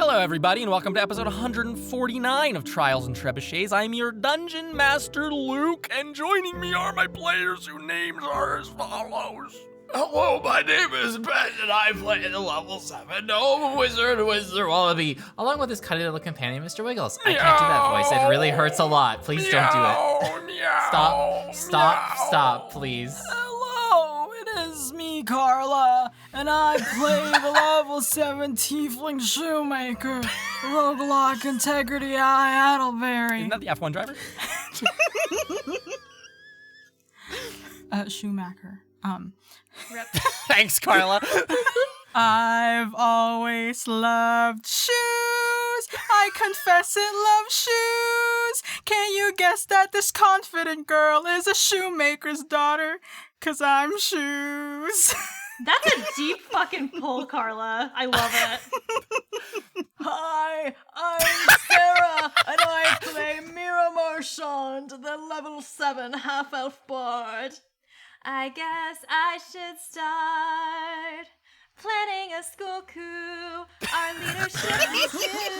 Hello, everybody, and welcome to episode 149 of Trials and Trebuchets. I'm your Dungeon Master, Luke, and joining me are my players whose names are as follows. Hello, my name is Ben, and I play the level 7 Gnome Wizard Wallaby, along with his cutty little companion, Mr. Wiggles. I can't do that voice. It really hurts a lot. Please don't do it. Stop, please. Hello, it is me, Carla, and I play the level 7 Tiefling Shoemaker, Roguelike Integrity Idleberry. Isn't that the F1 driver? Shoemaker. Thanks, Carla. I've always loved shoes. I confess it, love shoes. Can you guess that this confident girl is a shoemaker's daughter? 'Cause I'm shoes. That's a deep fucking pull, Carla. I love it. Hi, I'm Sarah, and I play Mira Marchand, the level 7 half-elf bard. I guess I should start planning a school coup. Our leadership is you.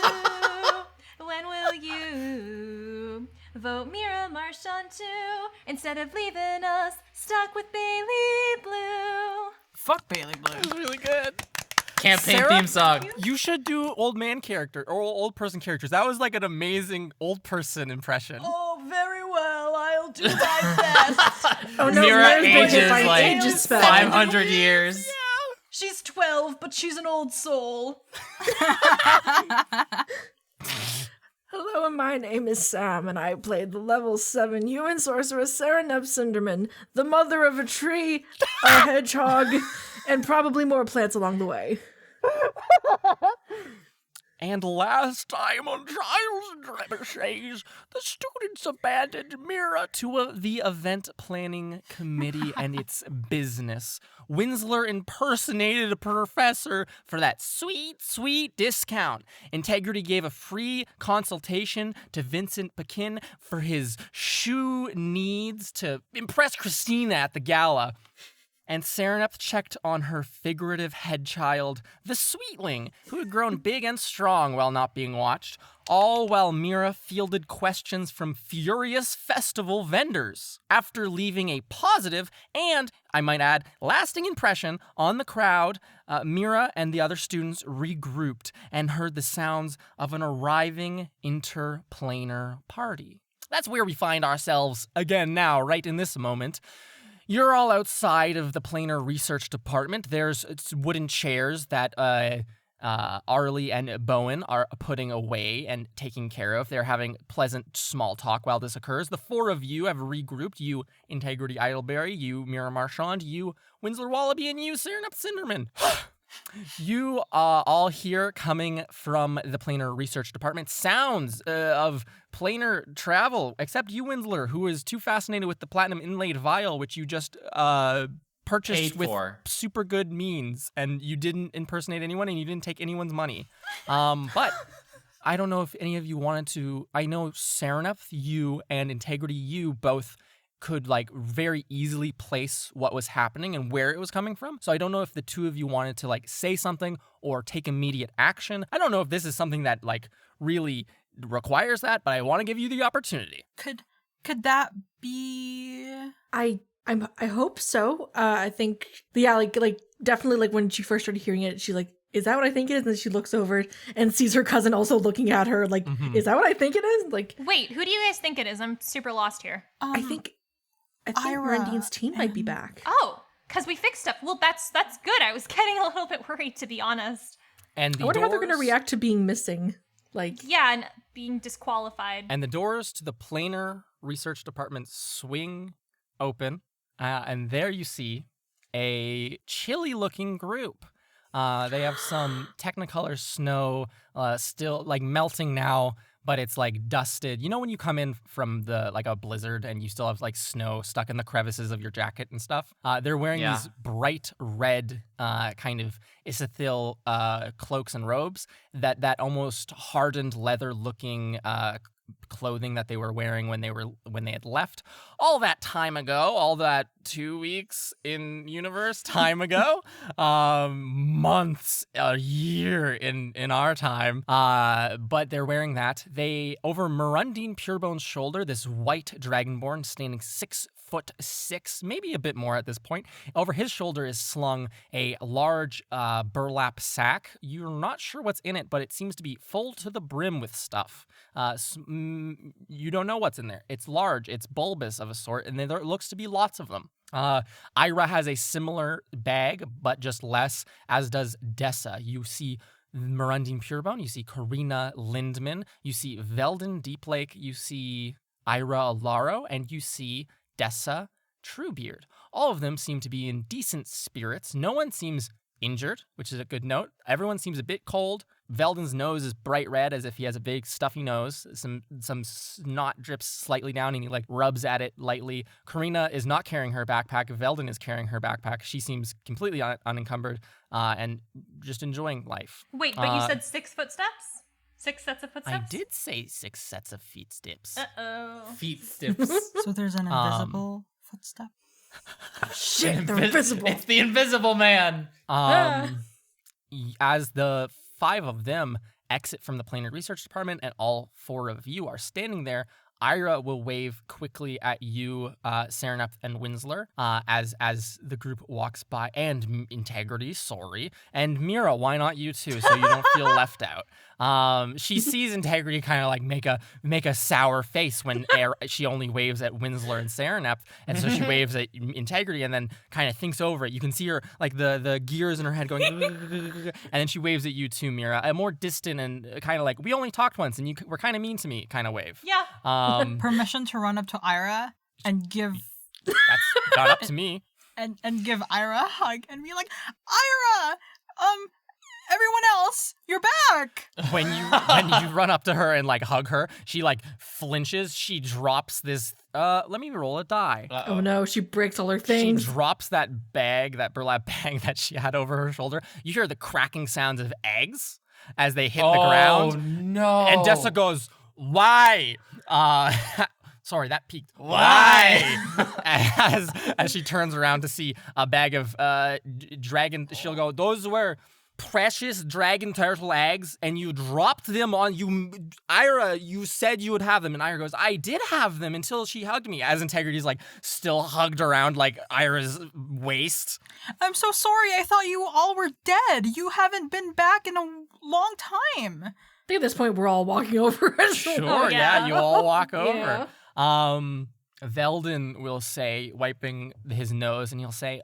When will you vote Mira Marchand too, instead of leaving us stuck with Bailey Blue? Fuck Bailey Blue. That was really good. Campaign Sarah? theme song. You should do old man character, or old person characters. That was like an amazing old person impression. Oh, very well, I'll do my best. Oh no, Mira Mira's been hit ages by an like ages spell. 500 years. She's 12, but she's an old soul. Hello, my name is Sam, and I played the level 7 human sorceress Serenep Cinderman, the mother of a tree, a hedgehog, and probably more plants along the way. And last time on Trials and Trebuchets, the students abandoned Mira to the event planning committee and its business. Winsler impersonated a professor for that sweet, sweet discount. Integrity gave a free consultation to Vincent Pekin for his shoe needs to impress Christina at the gala. And Serenep checked on her figurative head child, the Sweetling, who had grown big and strong while not being watched, all while Mira fielded questions from furious festival vendors. After leaving a positive and, I might add, lasting impression on the crowd, Mira and the other students regrouped and heard the sounds of an arriving interplanar party. That's where we find ourselves again now, right in this moment. You're all outside of the planar research department. There's wooden chairs that Arlie and Bowen are putting away and taking care of. They're having pleasant small talk while this occurs. The four of you have regrouped. You, Integrity Idleberry, you, Mira Marchand, you, Winsler Wallaby, and you, Serenep Cinderman. You all hear coming from the planar research department sounds of planar travel, except you, Winsler, who is too fascinated with the platinum inlaid vial, which you just purchased Paid with for. super good means, and you didn't impersonate anyone, and you didn't take anyone's money. But I don't know if any of you wanted to. I know Serenep, you, and Integrity, you both could like very easily place what was happening and where it was coming from. So I don't know if the two of you wanted to like say something or take immediate action. I don't know if this is something that like really requires that, but I want to give you the opportunity. Could that be? I hope so. I think like definitely like when she first started hearing it, she's like, "Is that what I think it is?" And then she looks over and sees her cousin also looking at her like, "Is that what I think it is?" Like, Wait, who do you guys think it is? I'm super lost here. I think Ira Randine's team might be back. Oh, because we fixed stuff. Well, that's good. I was getting a little bit worried, to be honest. And I wonder how they're going to react to being missing. Like, Yeah, and being disqualified. And the doors to the planar research department swing open, and there you see a chilly-looking group. They have some Technicolor snow still like melting now, but it's like dusted. You know when you come in from the like a blizzard and you still have like snow stuck in the crevices of your jacket and stuff? They're wearing these bright red kind of Isethil cloaks and robes that almost hardened leather looking clothing that they were wearing when they had left all that time ago, all that 2 weeks in universe time ago, months, a year in our time. But they're wearing that. They over Mirundine Purebone's shoulder, this white dragonborn standing 6'6", maybe a bit more at this point. Over his shoulder is slung a large burlap sack. You're not sure what's in it, but it seems to be full to the brim with stuff. You don't know what's in there. It's large, it's bulbous of a sort, and there looks to be lots of them. Ira has a similar bag, but just less, as does Dessa. You see Mirundine Purebone, you see Karina Lindman, you see Veldin Deeplake, you see Ira Alaro, and you see Dessa Truebeard. All of them seem to be in decent spirits. No one seems injured, which is a good note. Everyone seems a bit cold. Veldin's nose is bright red, as if he has a big stuffy nose. Some snot drips slightly down, and he rubs at it lightly. Karina is not carrying her backpack. Veldin is carrying her backpack. She seems completely unencumbered and just enjoying life. Wait, but you said 6 footsteps? 6 sets of footsteps? I did say 6 sets of feet steps. Uh-oh. Feet steps. So there's an invisible footstep. Shit, they're invisible. It's the invisible man. As the 5 of them exit from the Planar Research Department and all 4 of you are standing there, Ira will wave quickly at you, Serenep and Winsler, as the group walks by, and Integrity, sorry, and Mira, why not you too, so you don't feel left out. She sees Integrity kind of make a sour face when she only waves at Winsler and Serenep, and so she waves at Integrity and then kind of thinks over it. You can see her, the gears in her head going, and then she waves at you too, Mira, a more distant and kind of we only talked once and you were kind of mean to me kind of wave. Yeah. Permission to run up to Ira and give That's not up to me. and give Ira a hug and be like, Ira, everyone else, you're back. When you run up to her and hug her, she flinches. She drops this. Let me roll a die. Oh no, she breaks all her She things. drops that burlap bag that she had over her shoulder. You hear the cracking sounds of eggs as they hit the ground. Oh no! And Dessa goes, "Why?" Sorry, that peaked. Why? as she turns around to see a bag of dragon, she'll go, "Those were precious dragon turtle eggs, and you dropped them on you, Ira. You said you would have them." And Ira goes, "I did have them until she hugged me." As Integrity's still hugged around Ira's waist. I'm so sorry. I thought you all were dead. You haven't been back in a long time. I think at this point we're all walking over. Sure, yeah. you all walk over. Yeah. Veldin will say, wiping his nose, and he'll say,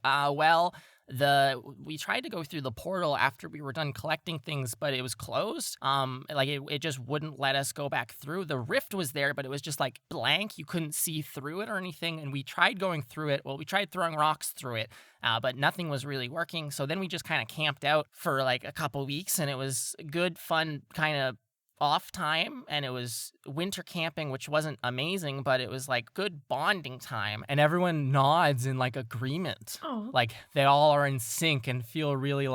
we tried to go through the portal after we were done collecting things, but it was closed. It just wouldn't let us go back through. The rift was there, but it was just blank. You couldn't see through it or anything. And we tried going through it. Well, we tried throwing rocks through it, but nothing was really working. So then we just kind of camped out for a couple weeks, and it was good, fun kind of off time, and it was winter camping, which wasn't amazing, but it was good bonding time, and everyone nods in agreement. Oh. They all are in sync and feel really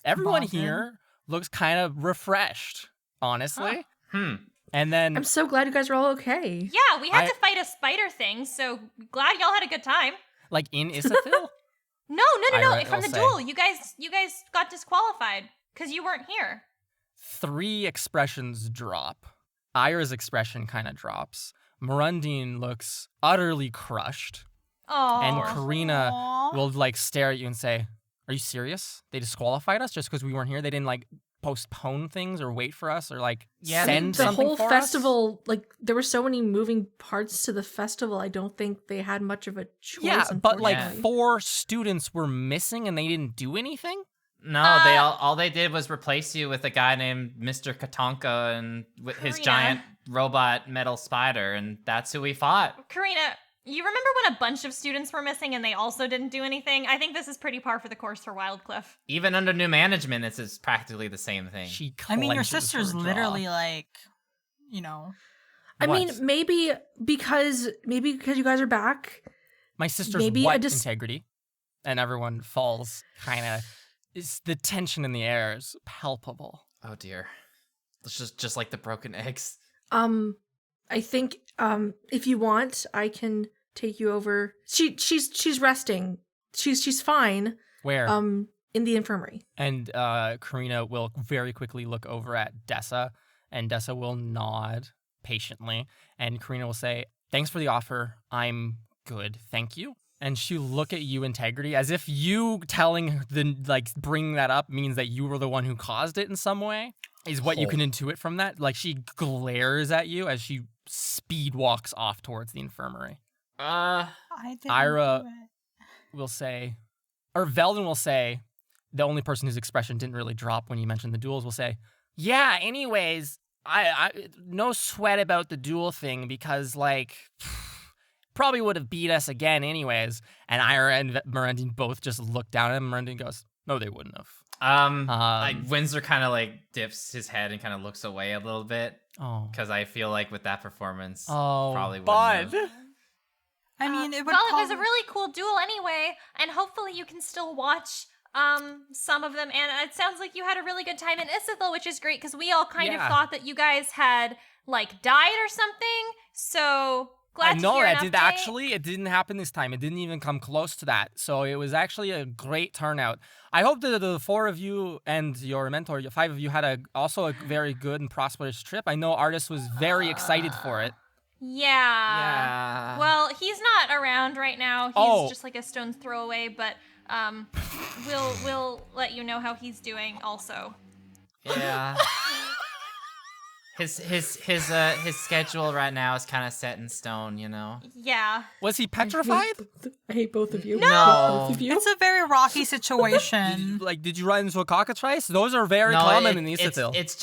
everyone Bonded. here looks kind of refreshed, honestly. And then I'm so glad you guys are all okay. Yeah, we had to fight a spider thing, so glad y'all had a good time. in Isafil. No, Ira from will the say. duel. You guys got disqualified because you weren't here. 3 expressions drop. Ira's expression kind of drops. Mirundine looks utterly crushed. Oh. And Karina Aw. will stare at you and say, "Are you serious? They disqualified us just because we weren't here? They didn't postpone things or wait for us or Yeah, send The something whole for us?" festival, there were so many moving parts to the festival. I don't think they had much of a choice. Yeah, but unfortunately. 4 students were missing and they didn't do anything? No, they all they did was replace you with a guy named Mr. Katonka and with his Karina. giant robot metal spider, and that's who we fought. Karina, you remember when a bunch of students were missing and they also didn't do anything? I think this is pretty par for the course for Wildcliff. Even under new management, this is practically the same thing. She I mean, your clenches her sister's jaw. literally I What? mean, maybe because you guys are back. My sister's maybe what a dis- integrity? And everyone falls kind of... The tension in the air is palpable. Oh dear. It's just like the broken eggs. I think if you want, I can take you over. She's resting. She's fine. Where? In the infirmary. And Karina will very quickly look over at Dessa, and Dessa will nod patiently, and Karina will say, "Thanks for the offer. I'm good, thank you." And she'll look at you, Integrity, as if you telling bringing that up means that you were the one who caused it in some way, is what you can intuit from that. Like, she glares at you as she speed walks off towards the infirmary. I didn't Ira do it. will say, or Veldon will say, the only person whose expression didn't really drop when you mentioned the duels will say, "Yeah, anyways, I no sweat about the duel thing because, like, probably would have beat us again anyways." And Ira and Mirandine both just look down at him. Mirandine goes, "No, they wouldn't have." Windsor kind of like dips his head and kind of looks away a little bit Oh. because I feel like with that performance, Oh, probably wouldn't bud. have. I mean, it would Well, it was probably... a really cool duel anyway, and hopefully you can still watch some of them. And it sounds like you had a really good time in Issithil, which is great because we all kind of Yeah. thought that you guys had like died or something. So glad to No, hear an it did update. actually. It didn't happen this time. It didn't even come close to that. So it was actually a great turnout. I hope that the four of you and your mentor, your five of you, had also a very good and prosperous trip. I know Artis was very excited for it. Yeah. Well, he's not around right now. He's just like a stone's throw away, but we'll let you know how he's doing also. Yeah. His schedule right now is kind of set in stone, you know. Yeah. Was he petrified? I hate both of you. No. Both of you. It's a very rocky situation. Did you run into a cockatrice? Those are very common in it's Issithil. it's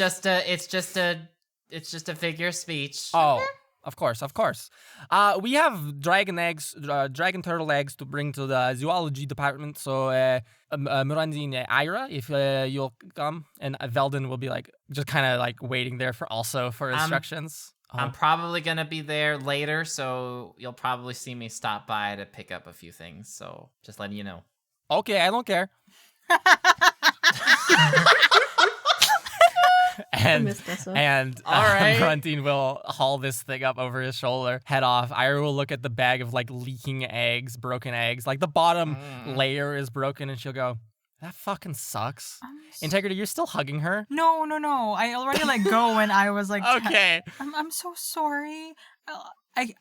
just a figure of speech. Oh, of course. We have dragon turtle eggs to bring to the zoology department. So, Mirandine, Ira, if you'll come, and Veldon will be just kind of waiting there for instructions. I'm probably gonna be there later, so you'll probably see me stop by to pick up a few things. So, just letting you know. Okay, I don't care. And miss Dessa. All right. Mirandine will haul this thing up over his shoulder, head off. Ira will look at the bag of leaking eggs, broken eggs. The bottom layer is broken, and she'll go, "That fucking sucks." Integrity, you're still hugging her? No. I already let go when I was like, Okay. I'm so sorry.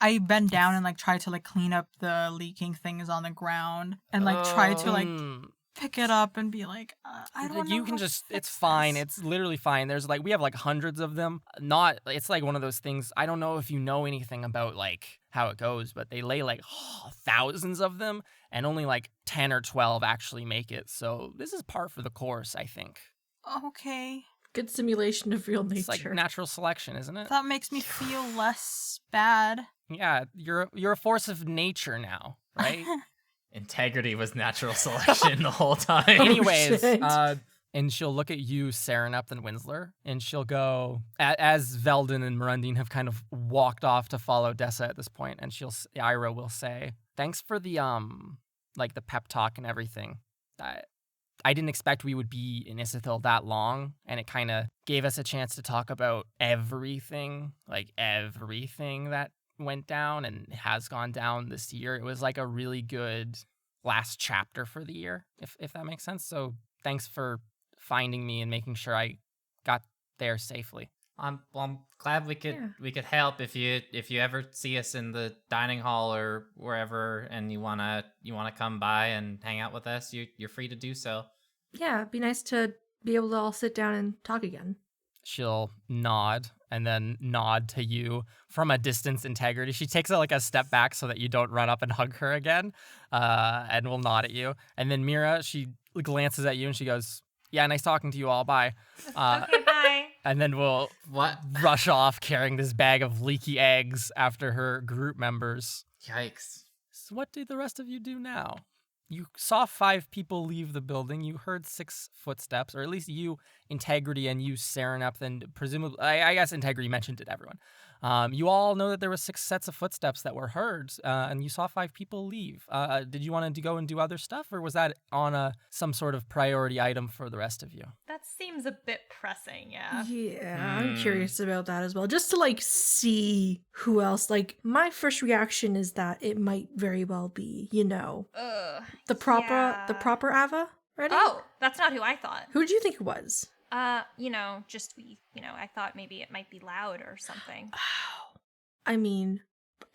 I bend down and try to clean up the leaking things on the ground and try to pick it up and be like, I don't know. You can how to just, fix it's fine. this. It's literally fine. There's we have hundreds of them. It's one of those things. I don't know if you know anything about how it goes, but they lay thousands of them and only 10 or 12 actually make it. So this is par for the course, I think. Okay. Good simulation of real It's nature. natural selection, isn't it? That makes me feel less bad. Yeah, you're a force of nature now, right? Integrity was natural selection the whole time. Anyways, shit. and she'll look at you, Serenup and Winsler, and she'll go, as Veldon and Mirandine have kind of walked off to follow Dessa at this point, and Ira will say, "Thanks for the the pep talk and everything. I didn't expect we would be in Issithil that long, and it kind of gave us a chance to talk about everything that went down and has gone down this year. It was a really good last chapter for the year, if that makes sense. So thanks for finding me and making sure I got there safely." I'm glad we could help. If you ever see us in the dining hall or wherever, and you wanna come by and hang out with us, you're free to do so. Yeah, it'd be nice to be able to all sit down and talk again. She'll nod and then nod to you from a distance. Integrity. She takes a step back so that you don't run up and hug her again, and will nod at you. And then Mira, she glances at you and she goes, "Yeah, nice talking to you all. Bye." Okay, bye. And then we'll What? rush off carrying this bag of leaky eggs after her group members. Yikes. So what do the rest of you do now? You saw 5 people leave the building. You heard 6 footsteps, or at least you Integrity and you, Serenep, then presumably, I guess Integrity mentioned it, everyone. You all know that there were 6 sets of footsteps that were heard, and you saw 5 people leave. Did you want to go and do other stuff, or was that on some sort of priority item for the rest of you? That seems a bit pressing, yeah. Yeah, I'm curious about that as well. Just to like see who else. Like my first reaction is that it might very well be, the proper Ava, right? Oh, that's not who I thought. Who did you think it was? I thought maybe it might be Loud or something. I mean,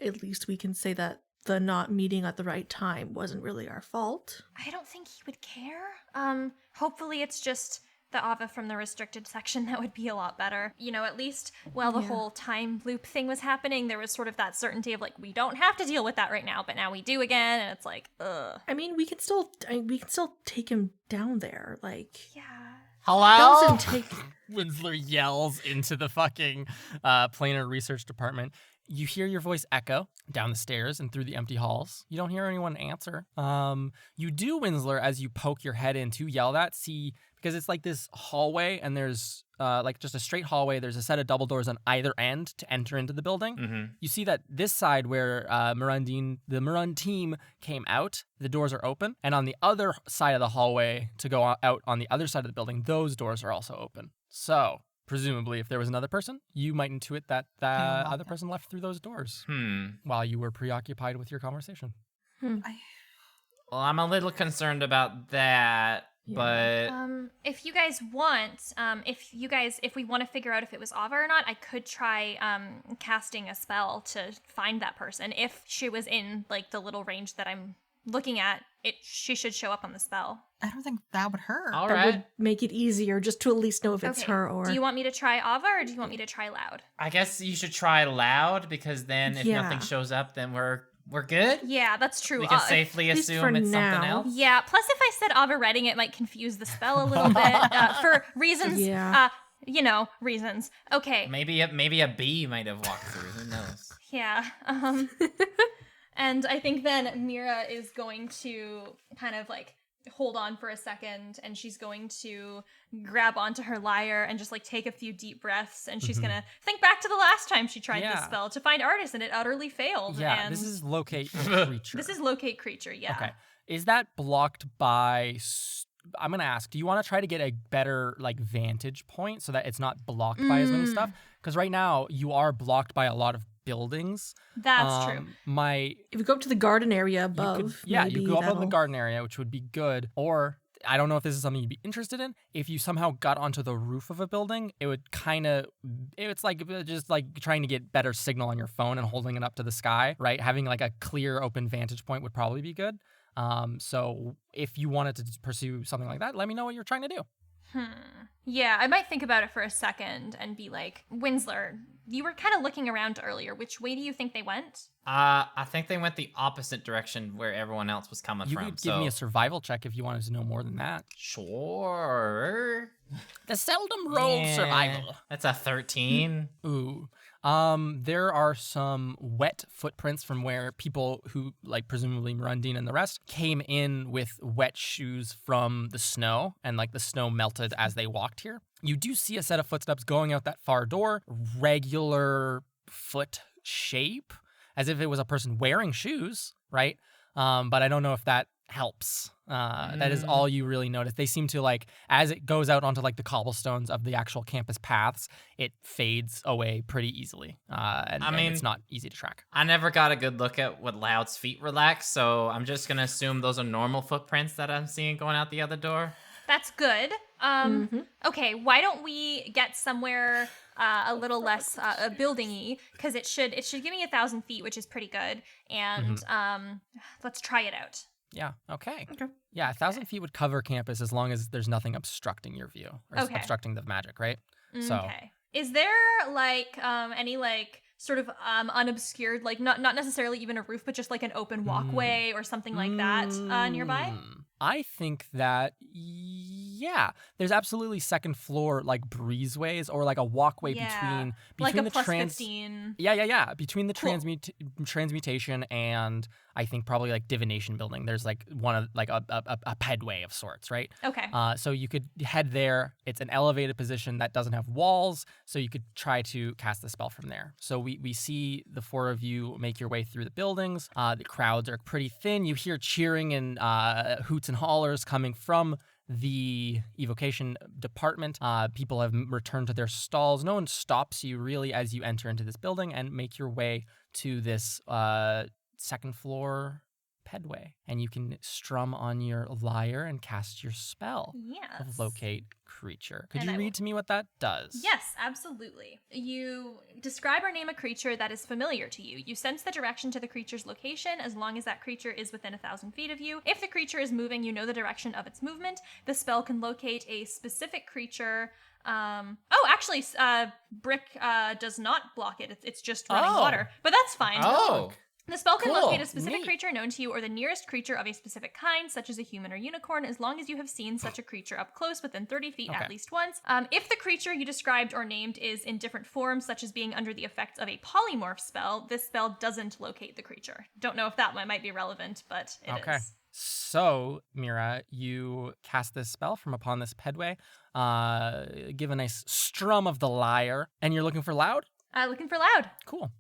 at least we can say that the not meeting at the right time wasn't really our fault. I don't think he would care. Hopefully it's just the Ava from the restricted section. That would be a lot better. At least while the whole time loop thing was happening, there was sort of that certainty of like, we don't have to deal with that right now, but now we do again, and it's like, ugh. I mean, we can still take him down there, like. Yeah. Hello? Doesn't take. Winsler yells into the fucking planar research department. You hear your voice echo down the stairs and through the empty halls. You don't hear anyone answer. You do, Winsler, as you poke your head in to yell that, see, because it's like this hallway and there's like just a straight hallway. There's a set of double doors on either end to enter into the building. Mm-hmm. You see that this side where the Marun team came out, the doors are open. And on the other side of the hallway to go out on the other side of the building, those doors are also open. So presumably, if there was another person, you might intuit that the other person left through those doors while you were preoccupied with your conversation. Well, I'm a little concerned about that, but If you guys want, if we want to figure out if it was Ava or not, I could try casting a spell to find that person. If she was in like the little range that I'm looking at, she should show up on the spell. I don't think that would hurt. all That right. would make it easier just to at least know if it's Okay. her or. Do you want me to try Ava or do you want me to try Loud? I guess you should try Loud, because then if Yeah. nothing shows up, then we're good. Yeah, that's true. We can safely least assume for it's something now. else. Yeah, plus if I said Ava Redding, it might confuse the spell a little bit for reasons, Yeah. reasons. Okay. Maybe a bee might have walked through. Who knows? Yeah. And I think then Mira is going to kind of like hold on for a second, and she's going to grab onto her lyre and just like take a few deep breaths, and she's gonna think back to the last time she tried this spell to find artists, and it utterly failed. Yeah, and this is locate creature. this is locate creature. Yeah. Okay. Is that blocked by... I'm going to ask, do you want to try to get a better like vantage point so that it's not blocked by as many stuff? Because right now you are blocked by a lot of buildings. That's true. If we go up to the garden area above, you maybe go up on the that'll- garden area, which would be good. Or I don't know if this is something you'd be interested in. If you somehow got onto the roof of a building, it would it's like just like trying to get better signal on your phone and holding it up to the sky, right? Having like a clear open vantage point would probably be good. So if you wanted to pursue something like that, let me know what you're trying to do. Yeah, I might think about it for a second and be like, Winsler, you were kind of looking around earlier. Which way do you think they went? I think they went the opposite direction where everyone else was coming You from. could give me a survival check if you wanted to know more than that. Sure. The seldom rolled Yeah, survival. That's a 13. Ooh. There are some wet footprints from where people who, like presumably Murundine and the rest, came in with wet shoes from the snow, and like the snow melted as they walked here. You do see a set of footsteps going out that far door, regular foot shape, as if it was a person wearing shoes, right? But I don't know if that helps. That is all you really notice. They seem to like, as it goes out onto like the cobblestones of the actual campus paths, it fades away pretty easily. And it's not easy to track. I never got a good look at what Loud's feet were like, so I'm just going to assume those are normal footprints that I'm seeing going out the other door. That's good. Okay, why don't we get somewhere a little less building-y, because it should give me 1,000 feet, which is pretty good. And let's try it out. Yeah. Okay. Yeah, 1,000 feet would cover campus as long as there's nothing obstructing your view or obstructing the magic, right? So. Okay. Is there like any like sort of unobscured, like not necessarily even a roof, but just like an open walkway or something like that nearby? I think that Yeah, there's absolutely second floor like breezeways or like a walkway between like a the plus 15. Yeah. Between the Cool. transmutation and I think probably like divination building. There's like one of like a pedway of sorts, right? Okay. So you could head there. It's an elevated position that doesn't have walls, so you could try to cast the spell from there. So we see the four of you make your way through the buildings. The crowds are pretty thin. You hear cheering and hoots and hollers coming from the evocation department. People have returned to their stalls. No one stops you really as you enter into this building and make your way to this second floor pedway, and you can strum on your lyre and cast your spell Yes. of locate creature. Could And you I read will. to me what that does? Yes, absolutely. You describe or name a creature that is familiar to you. You sense the direction to the creature's location as long as that creature is within 1,000 feet of you. If the creature is moving, you know the direction of its movement. The spell can locate a specific creature. Brick does not block it. It's just running Oh. water. But that's fine. Oh. The spell can Cool. locate a specific Neat. creature known to you or the nearest creature of a specific kind, such as a human or unicorn, as long as you have seen such a creature up close within 30 feet Okay. at least once. If the creature you described or named is in different forms, such as being under the effects of a polymorph spell, this spell doesn't locate the creature. Don't know if that one might be relevant, but it is. Okay. So, Mira, you cast this spell from upon this pedway. Give a nice strum of the lyre, and you're looking for loud? Looking for loud. Cool.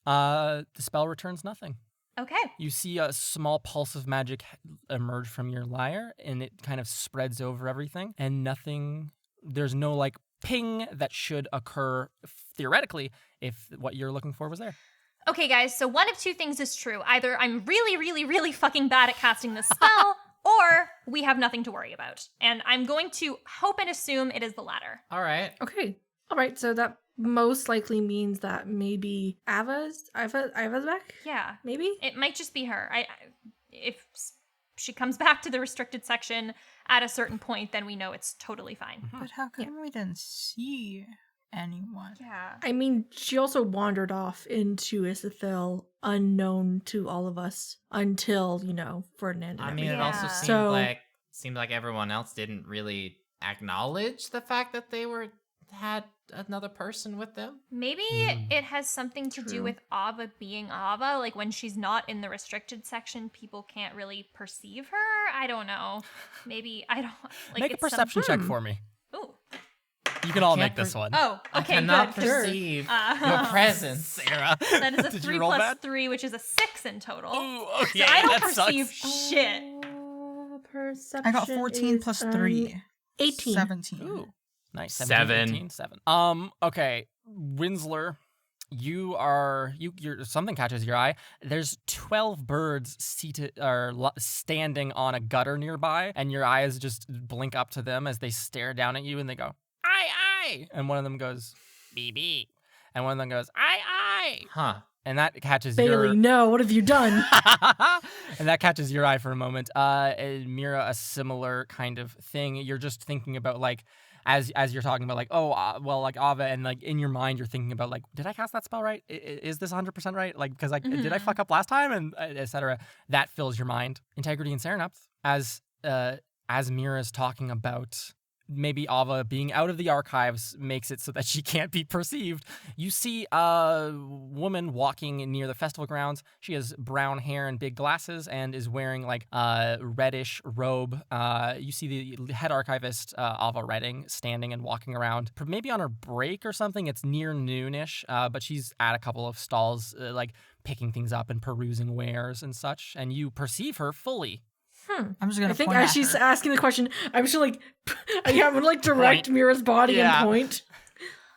The spell returns nothing. Okay. You see a small pulse of magic emerge from your lyre, and it kind of spreads over everything, and nothing, there's no like ping that should occur theoretically if what you're looking for was there. Okay, guys, so one of two things is true. Either I'm really, really, really fucking bad at casting this spell, or we have nothing to worry about. And I'm going to hope and assume it is the latter. All right. Okay. All right. So that most likely means that maybe Ava's back. Yeah. Maybe. It might just be her. If she comes back to the restricted section at a certain point, then we know it's totally fine. But how come we didn't see anyone? Yeah. I mean, she also wandered off into Isithil unknown to all of us until, Ferdinand. I and mean, it everything. also Yeah. seemed like everyone else didn't really acknowledge the fact that they had another person with them. Maybe it has something to do True. with Ava being Ava. Like when she's not in the restricted section, people can't really perceive her. I don't know. Maybe I don't like. Make a it's perception check for me. Ooh. You can all can't make this per- one. Oh. I Okay. cannot Good. 'cause, perceive your presence. Sarah. that is a Did 3 you roll plus bad? 3, which is a 6 in total. Ooh, okay, So I don't that perceive sucks. shit. Perception I got 14 is, plus 3. 18. 17. Ooh, nice. 7. 18, 7. Okay, Winsler, you're something catches your eye. There's 12 birds standing on a gutter nearby, and your eyes just blink up to them as they stare down at you, and they go, "Aye, aye," and one of them goes, "BB," and one of them goes, "Aye, aye," Huh. and that catches Bailey, no, what have you done? and that catches your eye for a moment. Mira, a similar kind of thing. You're just thinking about like, as you're talking about like, like Ava, and like in your mind you're thinking about like, did I cast that spell right? Is this 100% right? Like, because like, did I fuck up last time? And etc. That fills your mind. Integrity and Serenupth, as Mira's talking about maybe Ava being out of the archives makes it so that she can't be perceived. You see a woman walking near the festival grounds. She has brown hair and big glasses and is wearing like a reddish robe. You see the head archivist, Ava Redding, standing and walking around, maybe on her break or something. It's near noonish, but she's at a couple of stalls, like picking things up and perusing wares and such, and you perceive her fully. I'm just gonna I think point as at she's her. asking the question, I'm just like, I'm gonna like direct Point. Mira's body Yeah. and point.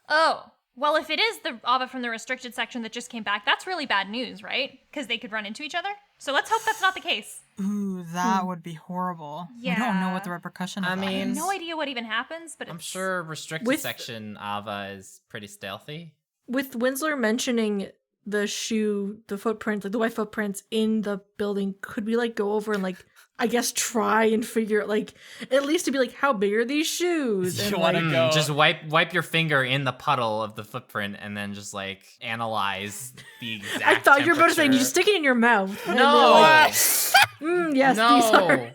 Oh, well, if it is the Ava from the restricted section that just came back, that's really bad news, right? Because they could run into each other. So let's hope that's not the case. Ooh, that would be horrible. We don't know what the repercussion of I that mean- I have is. no idea what even happens, but I'm it's... sure restricted With- section Ava is pretty stealthy. With Winsler mentioning the shoe, the footprints, like the white footprints in the building, could we like go over and like, I guess try and figure like at least to be like, how big are these shoes? And You wanna like, go- Just wipe your finger in the puddle of the footprint and then just like analyze the exact I thought you were about to say you temperature. stick it in your mouth. And No. they're like, yes, No.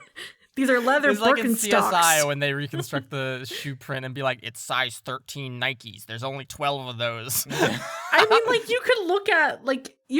These are leather It's like in Birkenstocks. CSI when they reconstruct the shoe print and be like, it's size 13 Nikes. There's only 12 of those. I mean, like you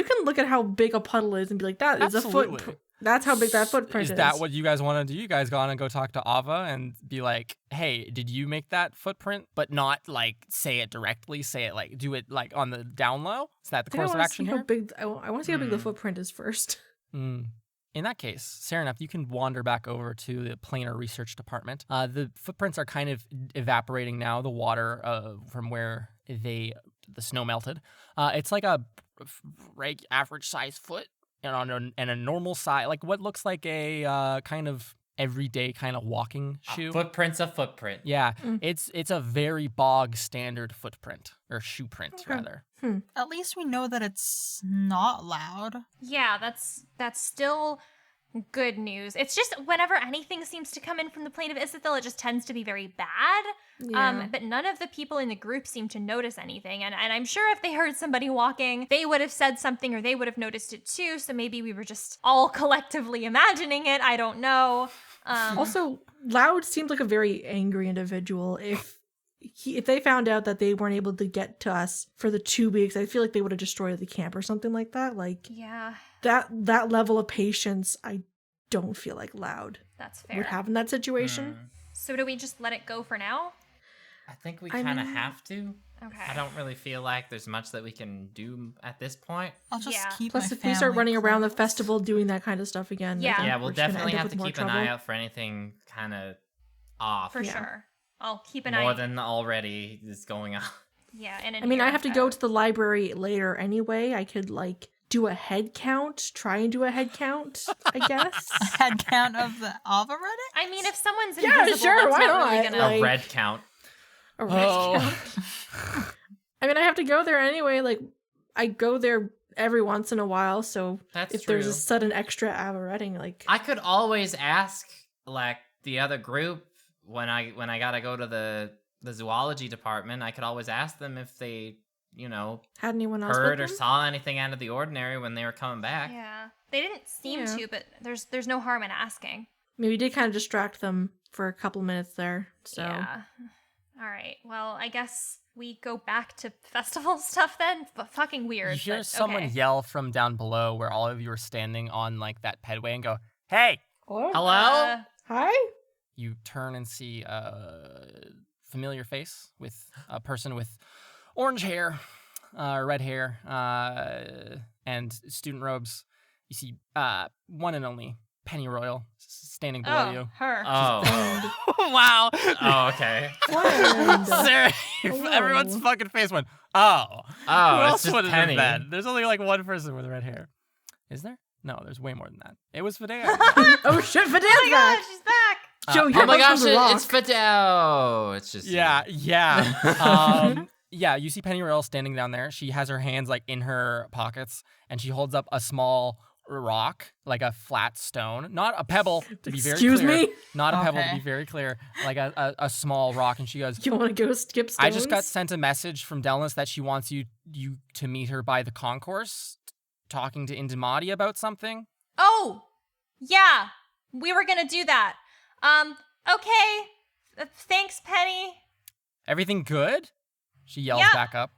can look at how big a puddle is and be like, that is Absolutely. a foot. That's how big that footprint is. Is that what you guys want to do? You guys gonna go talk to Ava and be like, hey, did you make that footprint? But not like say it directly. Say it like do it like on the down low. Is that the I think course of action how here? big. I want to see how big the footprint is first. Mm. In that case, Serenep, you can wander back over to the planar research department. The footprints are kind of evaporating now. The water from where the snow melted. It's like a average size foot, and a normal size, like what looks like a kind of everyday kind of walking shoe. Footprint's a footprint. Yeah, it's a very bog standard footprint or shoe print rather. At least we know that it's not loud. Yeah, that's still good news. It's just whenever anything seems to come in from the plane of Ithil, it just tends to be very bad. Yeah. But none of the people in the group seem to notice anything. And I'm sure if they heard somebody walking, they would have said something or they would have noticed it too. So maybe we were just all collectively imagining it. I don't know. Also, Loud seemed like a very angry individual. If they found out that they weren't able to get to us for the 2 weeks, I feel like they would have destroyed the camp or something like that. Like Yeah, that level of patience, I don't feel like Loud that's fair. would have in that situation. So do we just let it go for now? I think we I kind of mean- have to. Okay. I don't really feel like there's much that we can do at this point. I'll just Yeah. keep Plus, my if we start family running around the close. festival doing that kind of stuff again, Yeah. I think Yeah, we'll we're just gonna definitely end up have with to more keep an trouble. eye out for anything kind of off. For Yeah. sure. I'll keep an More eye. than already is going on. Yeah, and I mean, I have to go to the library later anyway. I could do a head count, try and do a head count, I guess. Head count of the Ava Reddit? I mean, if someone's Yeah, invisible, sure, that's why not really not? gonna. Like- A red count. A red count. I mean, I have to go there anyway. Like, I go there every once in a while, so That's if true. there's a sudden extra Avaretting, like, I could always ask like the other group when I gotta go to the zoology department. I could always ask them if they, had anyone else heard or with them? saw anything out of the ordinary when they were coming back. Yeah, they didn't seem Yeah. to, but there's no harm in asking. Maybe did kind of distract them for a couple minutes there. So Yeah. All right. Well, I guess we go back to festival stuff then. Fucking weird. You hear but someone okay. yell from down below where all of you are standing on like that pedway and go, hey! Hello? Hi. You turn and see a familiar face with a person with orange hair, red hair, and student robes. You see one and only Penny Royal standing below you. Her. Oh. Wow. Oh, okay. Friend. Sarah, Hello. everyone's fucking face went, oh. Who Oh, else it's just would it have Penny. been? There's only like one person with red hair. Is there? No, there's way more than that. It was Fidea. Oh shit, Fidel's Oh my god, back. she's back. Joe, you're Oh my back gosh, from the rock. it's Fidel. It's just Yeah. Yeah, you see Penny Royal standing down there. She has her hands like in her pockets and she holds up a small rock, like a flat stone, not a pebble to be very Excuse clear. me? Not a pebble to Okay. be very clear, like a small rock. And she goes, You want to go skip stones? I just got sent a message from Delnis that she wants you to meet her by the concourse, talking to Indimati about something. Oh, yeah. We were gonna do that. Okay. Thanks, Penny. Everything good? She yells Yeah. back up.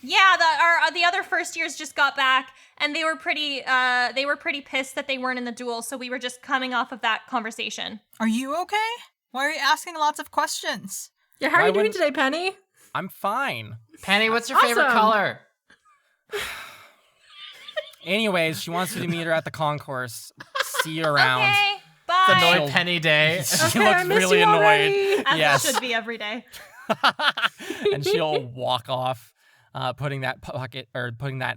Yeah, the other first years just got back, and they were pretty pissed that they weren't in the duel. So we were just coming off of that conversation. Are you okay? Why are you asking lots of questions? Yeah, how are Why you doing wouldn't- today, Penny? I'm fine. Penny, what's your favorite Awesome. color? Anyways, she wants you to meet her at the concourse. See you around. Okay, The bye. Annoyed She'll- Penny Day. She Okay, I looks miss really you annoyed. already. As Yes. it should be every day. And she'll walk off, putting that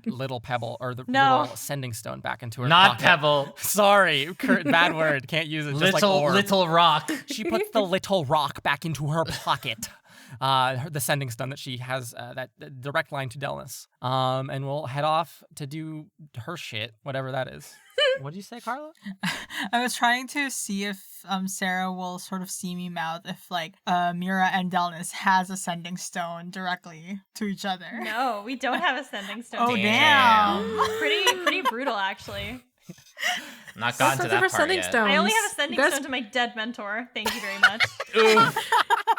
little pebble or the No. little sending stone back into her Not pocket. pebble. Sorry, bad word. Can't use it. Just like orb. Little rock. She puts the little rock back into her pocket. The sending stone that she has, that direct line to Delnis. And we'll head off to do her shit, whatever that is. What did you say, Carla? I was trying to see if Sarah will sort of see me mouth if like Mira and Delnis has a sending stone directly to each other. No, we don't have a sending stone. Oh Damn. damn! Pretty brutal, actually. Not gotten to Expensive that for part sending yet. stones. I only have a sending You guys- stone to my dead mentor. Thank you very much.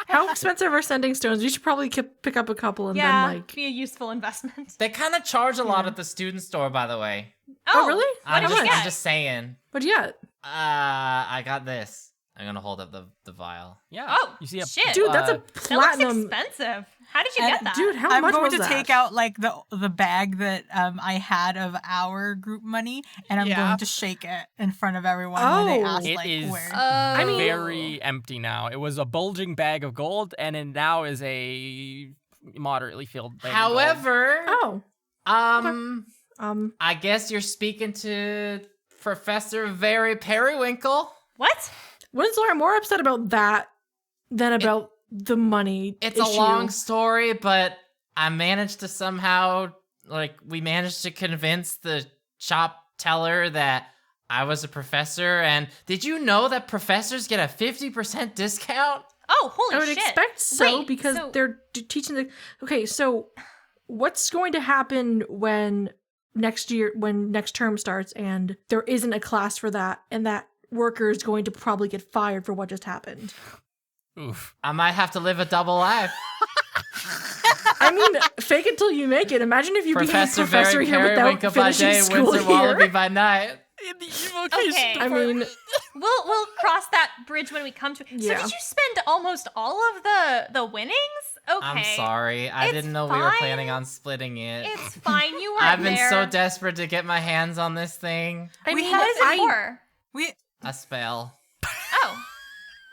How expensive are sending stones? You should probably pick up a couple and yeah, then like. be a useful investment. They kind of charge a lot at the student store, by the way. Oh, really? What did you I'm get? just saying. What'd you get? I got this. I'm gonna hold up the vial. Yeah. Oh, you see a shit. Dude, that's a That platinum. looks expensive. How did you And get that? Dude, how I'm much going was to that? take out like the bag that I had of our group money, and I'm Yeah. going to shake it in front of everyone when they Oh. ask It like is- where. I mean- very empty now. It was a bulging bag of gold, and it now is a moderately filled bag of gold. However, Oh, I guess you're speaking to Professor Very Periwinkle. What? Winslow, I'm more upset about that than about the money. It's issue. a long story, but I managed to somehow, we managed to convince the shop teller that I was a professor. And did you know that professors get a 50% discount? Oh, holy I would shit. expect so Wait, because so- they're teaching the. Okay, so what's going to happen when next term starts and there isn't a class for that, and that worker is going to probably get fired for what just happened? Oof. I might have to live a double life. I mean, fake it till you make it. Imagine if you became a Professor professor Very here without Periwinkle by finishing day, school Windsor Wallaby here. by night. In the evocation Okay. I mean, We'll cross that bridge when we come to it. Yeah. So did you spend almost all of the winnings? Okay. I'm sorry. I It's didn't know we were fine. planning on splitting it. It's fine. You weren't I've been there. so desperate to get my hands on this thing. I mean, What is it for? We A spell. Oh,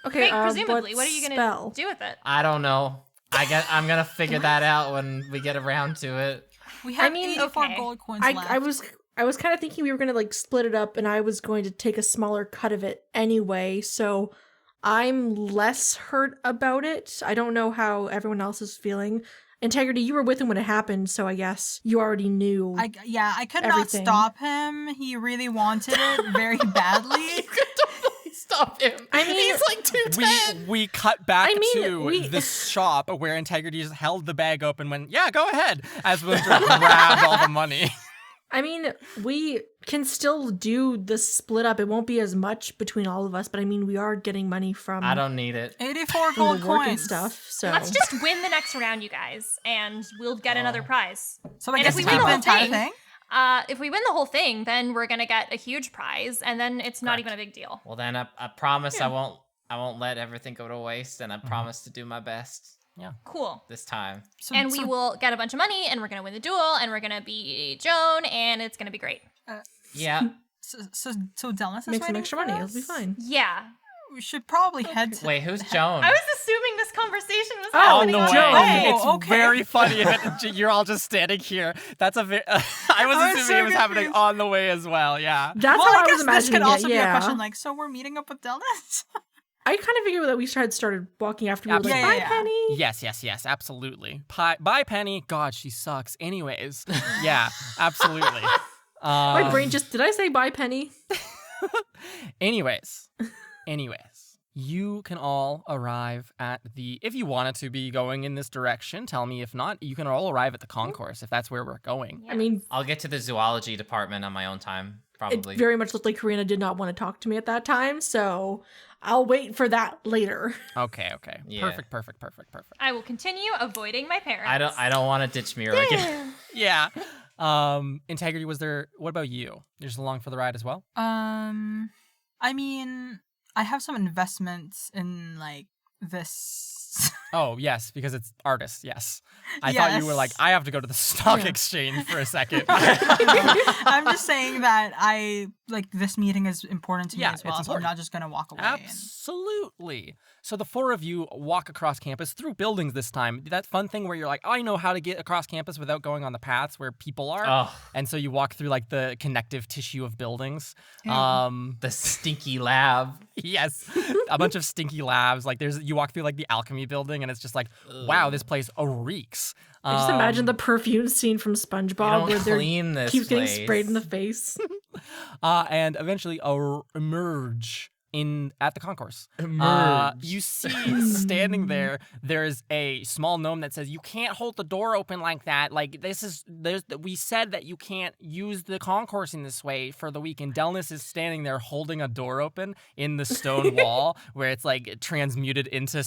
Okay, wait. Presumably, what are you gonna spell? do with it? I don't know. I'm gonna figure that out when we get around to it. we have mean, 84 okay. gold coins left. I was kind of thinking we were gonna like split it up, and I was going to take a smaller cut of it anyway. So I'm less hurt about it. I don't know how everyone else is feeling. Integrity, you were with him when it happened, so I guess you already knew. I could everything. not stop him. He really wanted it very badly. Stop him. I mean, he's like 210. we cut back I mean, to the shop where Integrity just held the bag open and went, yeah, go ahead, as Winter grabbed all the money. I mean, we can still do the split up. It won't be as much between all of us, but I mean, we are getting money from I don't need it. 84 from gold the work and coins. stuff. So Let's just win the next round, you guys, and we'll get another prize. So I And guess if we we win keep the the whole entire thing- thing. If we win the whole thing, then we're gonna get a huge prize, and then it's not even a big deal. Well, then I promise I won't let everything go to waste, and I promise to do my best Cool. this time. So, And we so- will get a bunch of money, and we're gonna win the duel, and we're gonna beat Joan, and it's gonna be great. Yeah. So Dennis is make some waiting extra for money. us? It'll be fine. Yeah. We should probably head to. Wait, who's Joan? I was assuming this conversation was Oh, happening no on way. the way. It's okay. very funny if you're all just standing here. That's a I was I was assuming so it was happening confused. on the way as well. Yeah. That's Well, how I I guess was this imagining could also it. be a Yeah. question like, so we're meeting up with Dennis? I kind of figured that we had started walking after we were like, Yeah, bye, yeah. Penny. Yes, absolutely. Bye, Penny. God, she sucks. Anyways, yeah, absolutely. My brain just, did I say bye, Penny? Anyways, you can all arrive at if you wanted to be going in this direction, tell me. If not, you can all arrive at the concourse if that's where we're going. I mean, I'll get to the zoology department on my own time, it probably. very much looked like Karina did not want to talk to me at that time, so I'll wait for that later. Okay. Yeah. Perfect. I will continue avoiding my parents. I don't want to ditch Mira again. Yeah. Integrity, what about you? You're just along for the ride as well? I mean, I have some investments in like this. Oh, yes, because it's artists, yes. I thought you were Yes. like, I have to go to the stock exchange for a second. I'm just saying that this meeting is important to me Yeah, as well, it's so I'm important. not just gonna walk away. and- Absolutely. So the four of you walk across campus through buildings this time. That fun thing where you're like, I know how to get across campus without going on the paths where people are. Oh, And so you walk through like the connective tissue of buildings. the stinky lab. Yes, a bunch of stinky labs. Like you walk through like the alchemy building, and it's just like, wow, this place reeks. I just imagine the perfume scene from SpongeBob don't where they're clean this keeps getting place. sprayed in the face. And eventually emerge at the concourse. Emerge. You see standing there's a small gnome that says, "You can't hold the door open like that. Like we said that you can't use the concourse in this way for the week." And Delnus is standing there holding a door open in the stone wall where it's like transmuted into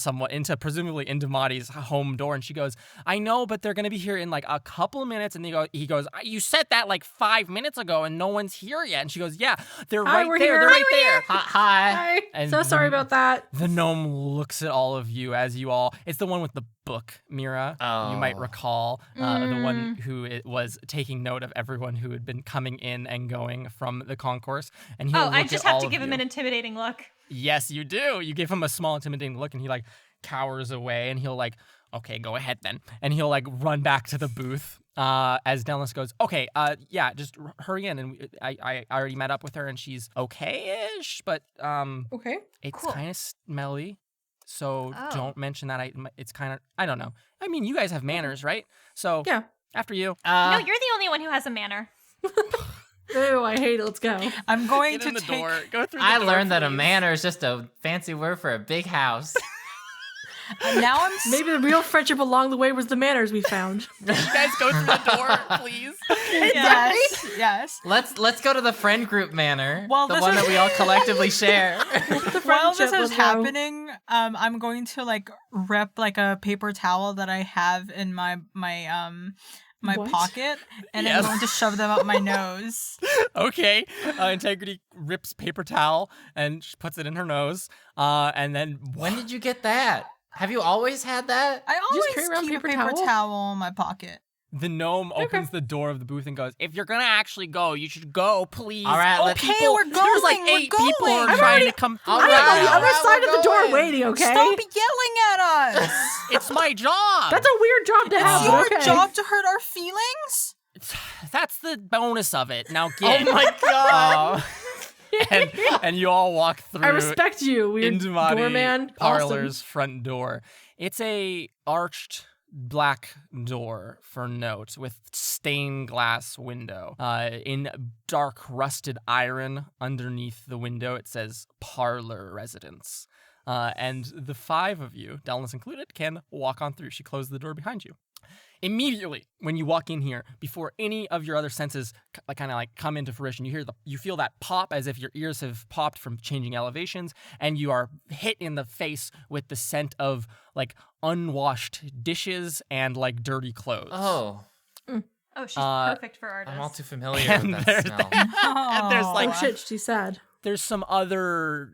presumably into Madi's home door. And she goes, "I know, but they're gonna be here in like a couple of minutes." And he goes, "You said that like 5 minutes ago, and no one's here yet." And she goes, "Yeah, they're Hi, right we're there. here. They're right Hi, we're there." Hi. Hi. And So sorry about that. The gnome looks at all of you as you all. It's the one with the book, Mira. You might Oh. recall the one who was taking note of everyone who had been coming in and going from the concourse. And he'll Oh, look I just at have all to of give him you. an intimidating look. Yes, you do. You give him a small intimidating look, and he like cowers away, and he'll like, "Okay, go ahead then," and he'll like run back to the booth. As Delnus goes, "Okay, yeah, just hurry in." And I already met up with her, and she's okay-ish, but Okay. it's Cool. kind of smelly, so Oh. don't mention that. It's kind of, I don't know. I mean, you guys have manners, right? So Yeah. after you. No, you're the only one who has a manner. Oh, I hate it. Let's go. I'm going Get in to the take. door. Go through the I door, learned that a please. manor is just a fancy word for a big house. Now I'm. Maybe the real friendship along the way was the manners we found. You guys go through the door, please. Yes. Yes. Let's go to the friend group manor. Well, the this one is- that we all collectively share. While this friendship, is let's go. happening, I'm going to like rip like a paper towel that I have in my What? pocket, and Yes. I'm going to shove them up my nose. Okay. Integrity rips paper towel and she puts it in her nose. And then When did you get that? Have you always had that? I just always carry around keep paper a paper towel? towel in my pocket. the gnome opens the door of the booth and goes, "If you're gonna actually go, you should go, please." All right, let's- Okay, People, we're there's like going, we're 8 people who are going. trying to come through. All I'm right, on the all other right, side we're of the door going. waiting, okay? Stop yelling at us. It's my job. That's a weird job to have. It's your but okay. job to hurt our feelings. That's the bonus of it. Now Oh get. my god. and you all walk through I respect you, weird into Madi doorman. Parlor's Awesome. front door. It's a arched black door for note with stained glass window. In dark rusted iron underneath the window, it says "Parlor Residence." And the 5 of you, Delnus included, can walk on through. She closed the door behind you. Immediately, when you walk in here, before any of your other senses kind of like come into fruition, you feel that pop as if your ears have popped from changing elevations, and you are hit in the face with the scent of like unwashed dishes and like dirty clothes. Oh, Oh, she's perfect for artists. I'm all too familiar And with there's that smell. And there's like Oh shit, she's sad. there's some other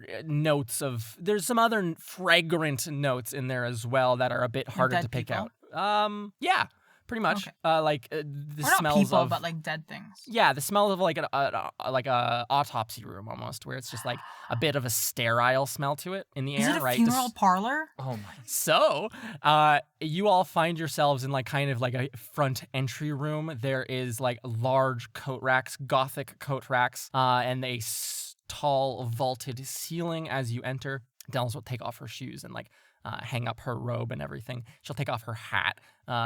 there's some other fragrant notes in there as well that are a bit harder dead to pick people? out. Yeah, pretty much. Okay. The We're not smells people, of but like dead things. yeah, the smell of like a autopsy room almost, where it's just like a bit of a sterile smell to it in the Is air, it a right? funeral parlor? Oh my. So, you all find yourselves in like kind of like a front entry room. There is like large coat racks, gothic coat racks, and a tall vaulted ceiling as you enter. Delnus will take off her shoes and like hang up her robe and everything. She'll take off her hat,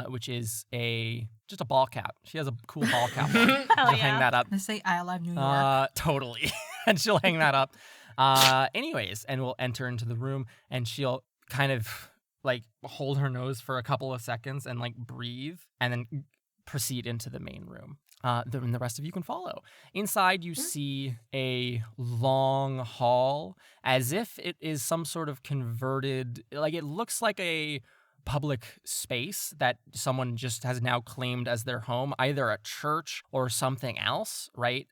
which is just a ball cap. She has a cool ball cap on. Hell She'll yeah. hang that up. Let's say I love New York. Totally. And she'll hang that up. Anyways, and we'll enter into the room, and she'll kind of like hold her nose for a couple of seconds and like breathe, and then proceed into the main room. The rest of you can follow. Inside, you see a long hall, as if it is some sort of converted, like it looks like a public space that someone just has now claimed as their home, either a church or something else, right?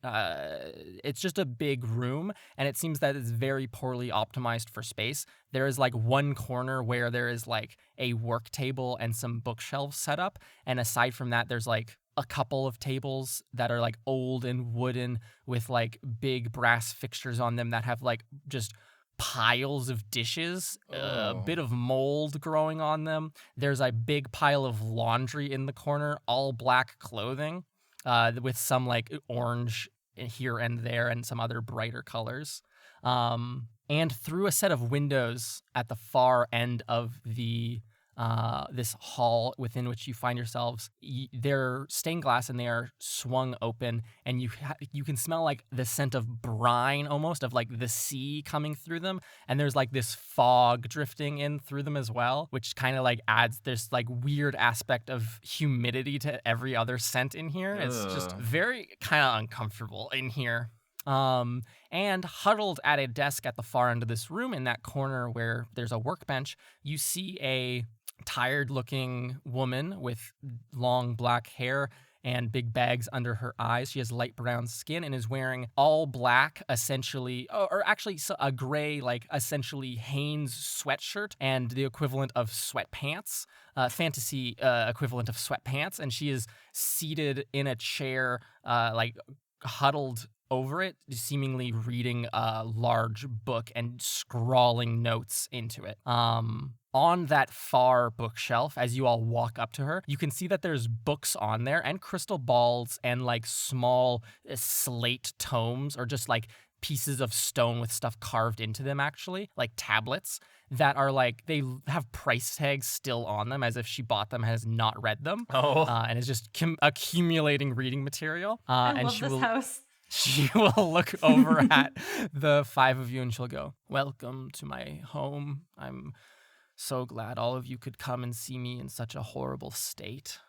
It's just a big room, and it seems that it's very poorly optimized for space. There is like one corner where there is like a work table and some bookshelves set up, and aside from that, there's like a couple of tables that are like old and wooden with like big brass fixtures on them that have like just piles of dishes, a Oh. bit of mold growing on them. There's a big pile of laundry in the corner, all black clothing, with some like orange here and there and some other brighter colors. And through a set of windows at the far end of the this hall within which you find yourselves. They're stained glass and they are swung open, and you can smell like the scent of brine, almost of like the sea coming through them. And there's like this fog drifting in through them as well, which kind of like adds this like weird aspect of humidity to every other scent in here. It's just very kind of uncomfortable in here. And huddled at a desk at the far end of this room, in that corner where there's a workbench, you see a tired-looking woman with long black hair and big bags under her eyes. She has light brown skin and is wearing all black, essentially, or actually a gray, like essentially Hanes sweatshirt and the equivalent of sweatpants, fantasy equivalent of sweatpants. And she is seated in a chair, like huddled over it, seemingly reading a large book and scrawling notes into it. On that far bookshelf, as you all walk up to her, you can see that there's books on there and crystal balls and like small slate tomes, or just like pieces of stone with stuff carved into them, actually, like tablets that are like, they have price tags still on them as if she bought them and has not read them. And is just accumulating reading material. I love this house. She will look over at the five of you and she'll go, "Welcome to my home. I'm so glad all of you could come and see me in such a horrible state.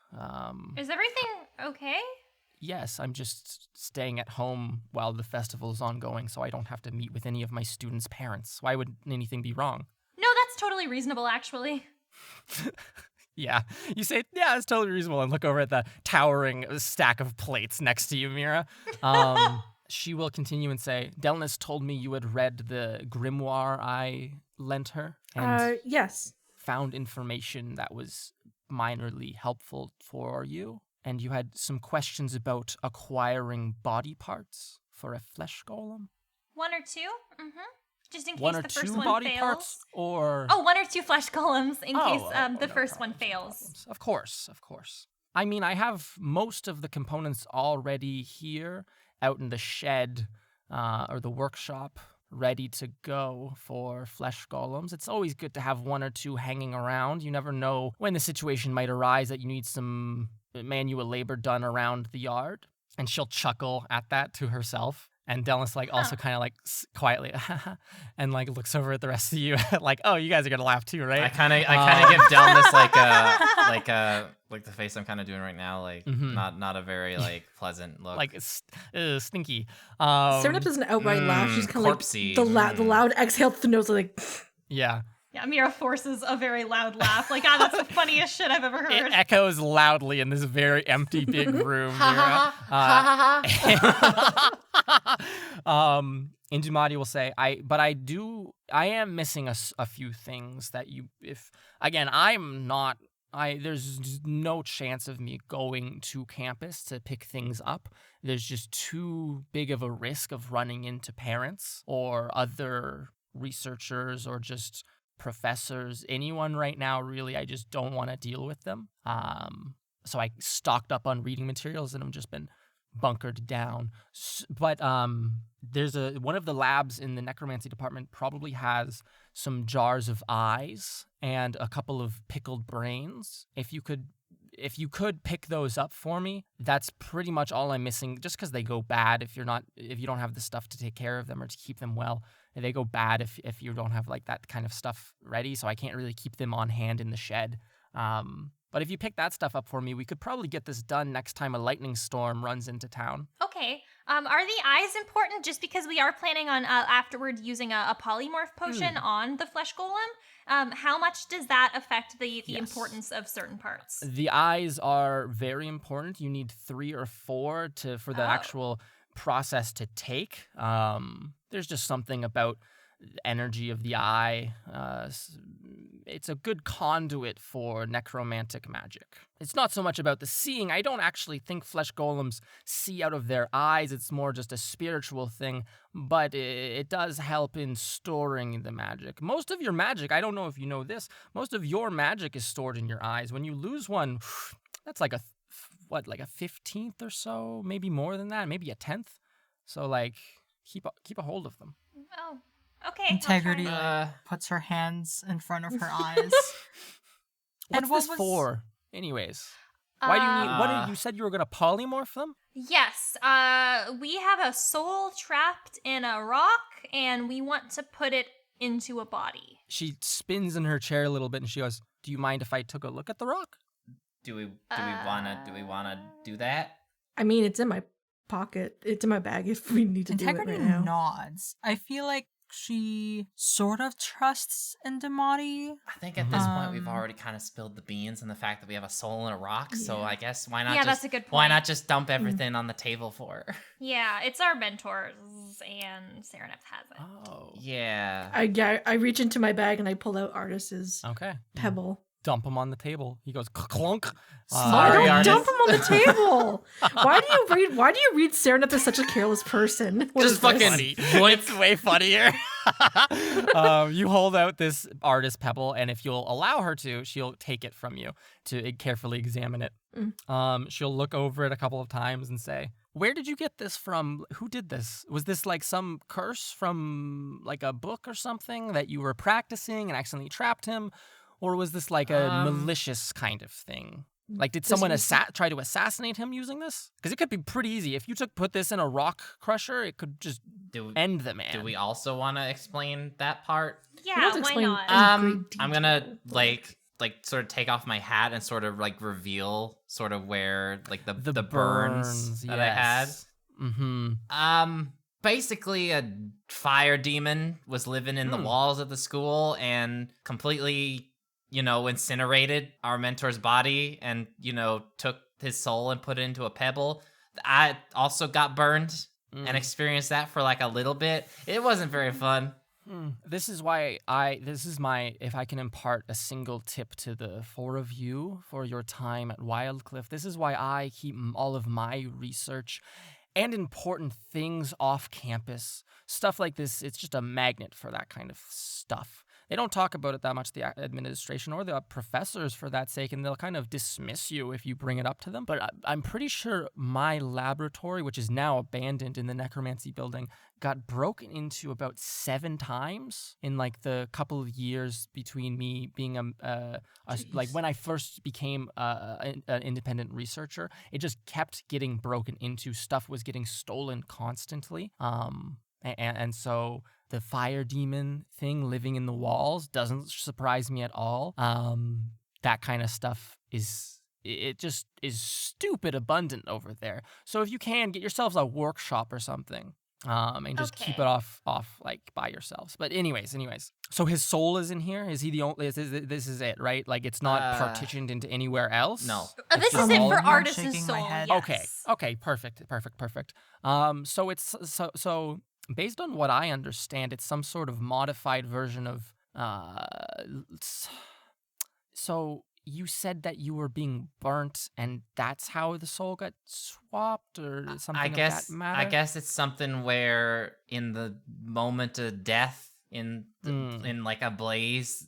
Is everything okay? Yes, I'm just staying at home while the festival is ongoing so I don't have to meet with any of my students' parents. Why would anything be wrong?" No, that's totally reasonable, actually. Yeah, you say, yeah, it's totally reasonable, and look over at the towering stack of plates next to you, Mira. She will continue and say, "Delnis told me you had read the grimoire I lent her and yes. found information that was minorly helpful for you. And you had some questions about acquiring body parts for a flesh golem." One or two? Mm-hmm. Just in case One or the first two one body fails. parts, or... Oh, one or two flesh golems in case the no first one problems, no fails. problems. Of course. I mean, I have most of the components already here, out in the shed, or the workshop, ready to go for flesh golems. It's always good to have one or two hanging around. You never know when the situation might arise that you need some manual labor done around the yard. And she'll chuckle at that to herself. And Delnis like also kind of like quietly and like looks over at the rest of you like, "Oh, you guys are gonna laugh too, right?" I kind of give Delnis like the face I'm kind of doing right now, like not a very like pleasant look, like stinky. Serenip doesn't outright laugh. She's kind of corpsey. like the loud exhale through the nose, like. Yeah. Yeah, Mira forces a very loud laugh. Like, that's the funniest shit I've ever heard. It echoes loudly in this very empty big room. Indumati will say, I am missing a few things that there's no chance of me going to campus to pick things up. There's just too big of a risk of running into parents or other researchers or just professors, anyone right now, really. I just don't want to deal with them. So I stocked up on reading materials and have just been bunkered down. But there's one of the labs in the necromancy department probably has some jars of eyes and a couple of pickled brains. If you could pick those up for me, that's pretty much all I'm missing, just because they go bad if you don't have the stuff to take care of them or to keep them well. They go bad if you don't have like that kind of stuff ready, so I can't really keep them on hand in the shed. But if you pick that stuff up for me, we could probably get this done next time a lightning storm runs into town. Okay. Are the eyes important just because we are planning on afterward using a polymorph potion on the flesh golem? How much does that affect the importance of certain parts? The eyes are very important. You need 3 or 4 for the actual process to take. There's just something about the energy of the eye. It's a good conduit for necromantic magic. It's not so much about the seeing. I don't actually think flesh golems see out of their eyes. It's more just a spiritual thing, but it does help in storing the magic. Most of your magic, I don't know if you know this, most of your magic is stored in your eyes. When you lose one, that's like a 15th or so, maybe more than that, maybe a 10th. So like keep a hold of them. Oh, okay. Integrity puts her hands in front of her eyes. What's what this was- for, anyways? Why do you need? What did you said you were gonna polymorph them? Yes, we have a soul trapped in a rock, and we want to put it into a body. She spins in her chair a little bit, and she goes, "Do you mind if I took a look at the rock?" Do we wanna do that? I mean, it's in my pocket. It's in my bag if we need to do Integrity it right now. nods. I feel like she sort of trusts Indamati. I think at this point we've Um, already kind of spilled the beans on the fact that we have a soul in a rock. So Yeah. I guess why not? Yeah, just, that's a good Why point. not just dump everything on the table for her? Yeah, it's our mentors, and Sereneth has it. Oh, Yeah. I reach into my bag and I pull out Artis's okay. pebble. Dump him on the table. He goes clunk. I Sorry, don't Artis. dump him on the table. Why do you read Sereneth as such a careless person? What Just is this? fucking It's way funnier. You hold out this artist pebble, and if you'll allow her to, she'll take it from you to carefully examine it. She'll look over it a couple of times and say, "Where did you get this from? Who did this? Was this like some curse from like a book or something that you were practicing and accidentally trapped him? Or was this like a malicious kind of thing? Like, did someone try to assassinate him using this? Because it could be pretty easy. If you put this in a rock crusher, it could just end the man." Do we also want to explain that part? Yeah, don't why explain not? great I'm gonna detail. like sort of take off my hat and sort of like reveal sort of where like the burns burns that I had. yes. Mm-hmm. Basically a fire demon was living in the walls of the school and completely, incinerated our mentor's body and, took his soul and put it into a pebble. I also got burned and experienced that for like a little bit. It wasn't very fun. This is why if I can impart a single tip to the four of you for your time at Wildcliff, this is why I keep all of my research and important things off campus. Stuff like this, it's just a magnet for that kind of stuff. They don't talk about it that much, the administration or the professors for that sake, and they'll kind of dismiss you if you bring it up to them. But I'm pretty sure my laboratory, which is now abandoned in the necromancy building, got broken into about 7 times in like the couple of years between me being like when I first became an independent researcher. It just kept getting broken into. Stuff was getting stolen constantly. And so the fire demon thing living in the walls doesn't surprise me at all. That kind of stuff it just is stupid abundant over there. So if you can, get yourselves a workshop or something. And just keep it off like by yourselves. But anyways. So his soul is in here. Is he the only? This is it, right? Like it's not partitioned into anywhere else. No. This just is it all for of you? Artis's Shaking soul. my head. Yes. Okay, perfect. So it's so based on what I understand, it's some sort of modified version of so you said that you were being burnt, and that's how the soul got swapped, or something of that matter? I guess it's something where in the moment of death, in like a blaze,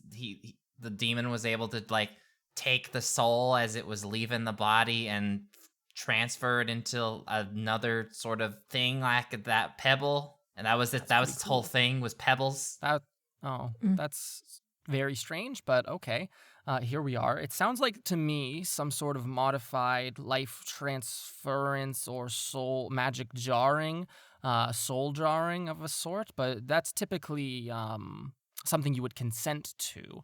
the demon was able to like take the soul as it was leaving the body and transfer it into another sort of thing, like that pebble, and that was it. That was its whole thing, was pebbles. That's very strange, but okay. Here we are. It sounds like to me some sort of modified life transference or soul magic jarring, soul jarring of a sort, but that's typically something you would consent to.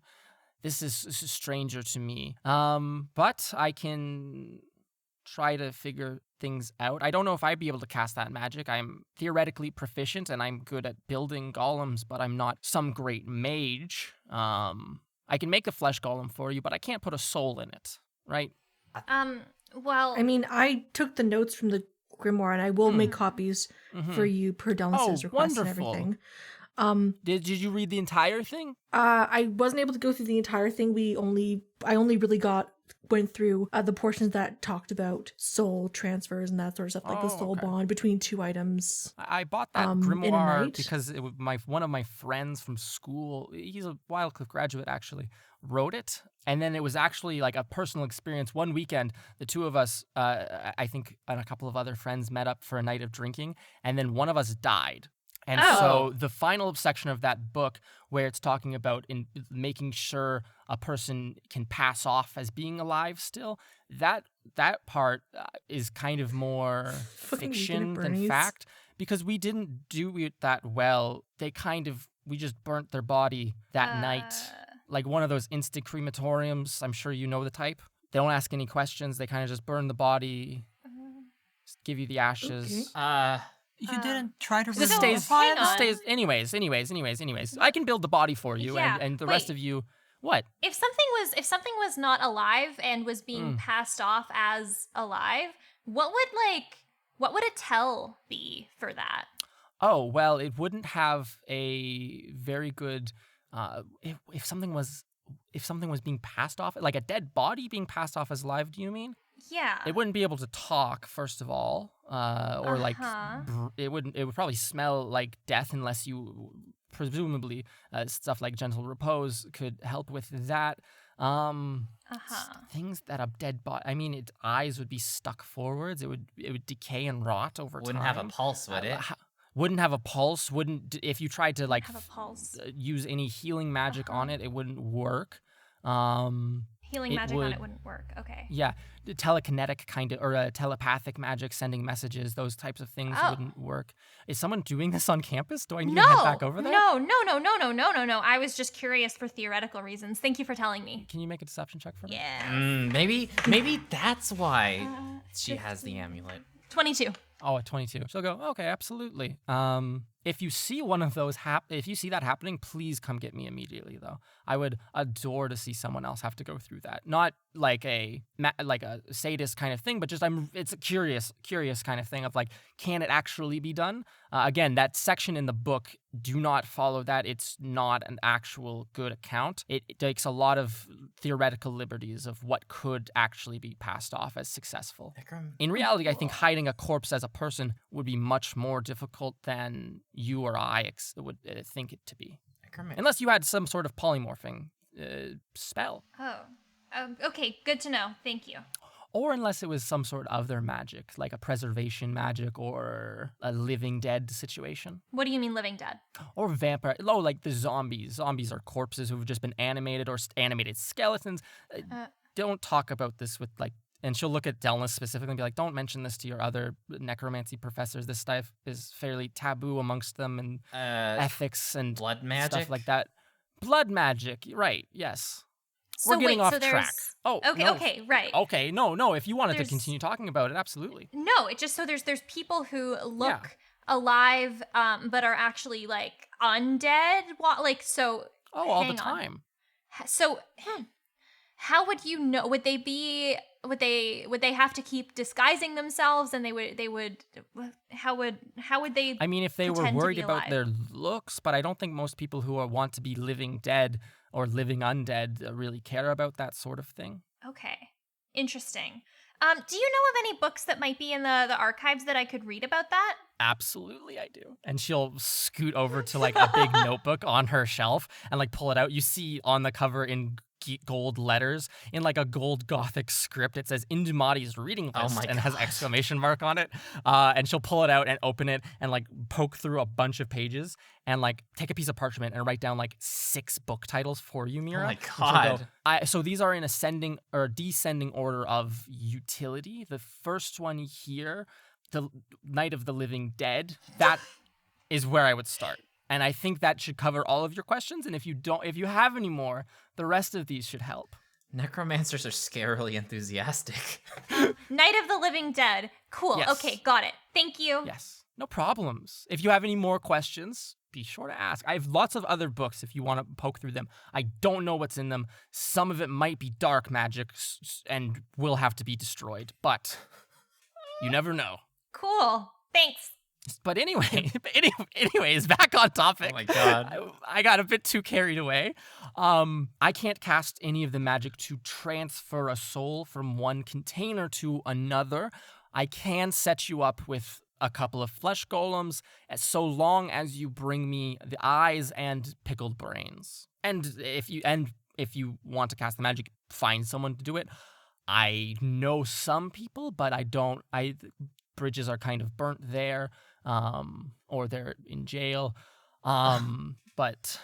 This is stranger to me. But I can try to figure things out. I don't know if I'd be able to cast that magic. I'm theoretically proficient and I'm good at building golems, but I'm not some great mage. I can make a flesh golem for you, but I can't put a soul in it, right? Well, I mean, I took the notes from the grimoire, and I will make copies for you per Delice's request wonderful. and everything. Did you read the entire thing? I wasn't able to go through the entire thing. I only really went through the portions that talked about soul transfers and that sort of stuff, like the soul okay. bond between 2 items. I bought that in a grimoire night. because it was one of my friends from school. He's a Wildcliff graduate, actually, wrote it. And then it was actually like a personal experience. One weekend, the two of us, I think, and a couple of other friends met up for a night of drinking. And then one of us died. And so the final section of that book where it's talking about in making sure a person can pass off as being alive still, that part is kind of more fiction than fact, because we didn't do it that well. We just burnt their body that night. Like one of those instant crematoriums. I'm sure you know the type. They don't ask any questions. They kind of just burn the body, just give you the ashes. Okay. You didn't try to This resolve stays. Anyways. I can build the body for you, Yeah, and the rest of you. What? If something was not alive and was being passed off as alive, what would a tell be for that? Oh well, it wouldn't have a very good. If something was being passed off, like a dead body being passed off as alive, do you mean? Yeah. It wouldn't be able to talk, first of all, or like it would probably smell like death unless you presumably stuff like gentle repose could help with that. Things that a dead body. I mean, its eyes would be stuck forwards. It would decay and rot over Wouldn't time. have a pulse, would it? Wouldn't have a pulse. Wouldn't if you tried to like have a pulse. Use any healing magic on it. It wouldn't work. Healing magic on it wouldn't work. Okay. Yeah, the telekinetic kind of, or telepathic magic, sending messages, those types of things wouldn't work. Is someone doing this on campus? Do I need to head back over there? No. I was just curious for theoretical reasons. Thank you for telling me. Can you make a deception check for me? Yeah. Maybe that's why she has the amulet. 22. Oh, at 22. She'll go, okay, absolutely. If you see one of those if you see that happening, please come get me immediately, though. I would adore to see someone else have to go through that. Not like a sadist kind of thing, but just it's a curious kind of thing of like, can it actually be done? Again, that section in the book, do not follow that. It's not an actual good account. It takes a lot of theoretical liberties of what could actually be passed off as successful. In reality, I think hiding a corpse as a person would be much more difficult than you or I would think it to be. Unless you had some sort of polymorphing spell. Oh. Okay, good to know. Thank you. Or unless it was some sort of other magic, like a preservation magic or a living dead situation. What do you mean living dead? Or vampire. Oh, like the zombies. Zombies are corpses who've just been animated, or animated skeletons. Don't talk about this with like. And she'll look at Delna specifically and be like, don't mention this to your other necromancy professors. This stuff is fairly taboo amongst them, and ethics and blood magic? Stuff like that. Blood magic, right, yes. So We're getting wait, off so track. Oh, okay, no. okay, right. Okay, no, if you wanted to continue talking about it, absolutely. No, it just so there's people who look alive, but are actually like undead. Like so. Oh, all the time. So, how would you know? Would they have to keep disguising themselves, and how would they? I mean, if they were worried about alive? their looks, but I don't think most people who want to be living dead or living undead really care about that sort of thing. Okay, interesting. Do you know of any books that might be in the archives that I could read about that? Absolutely, I do. And she'll scoot over to like a big notebook on her shelf and like pull it out. You see on the cover in gold letters, in like a gold Gothic script, it says Indumati's reading list and has exclamation mark on it. And she'll pull it out and open it and like poke through a bunch of pages and like take a piece of parchment and write down like 6 book titles for you, Mira. Oh my God. So these are in ascending or descending order of utility. The first one here, the Night of the Living Dead, that is where I would start. And I think that should cover all of your questions. And if you have any more, the rest of these should help. Necromancers are scarily enthusiastic. Night of the Living Dead. Cool. Yes. Okay, got it. Thank you. Yes. No problems. If you have any more questions, be sure to ask. I have lots of other books if you want to poke through them. I don't know what's in them. Some of it might be dark magic and will have to be destroyed, but you never know. Cool. Thanks. But anyways, back on topic. Oh my God. I got a bit too carried away. I can't cast any of the magic to transfer a soul from one container to another. I can set you up with a couple of flesh golems, so long as you bring me the eyes and pickled brains. And if you want to cast the magic, find someone to do it. I know some people, but bridges are kind of burnt there, or they're in jail. But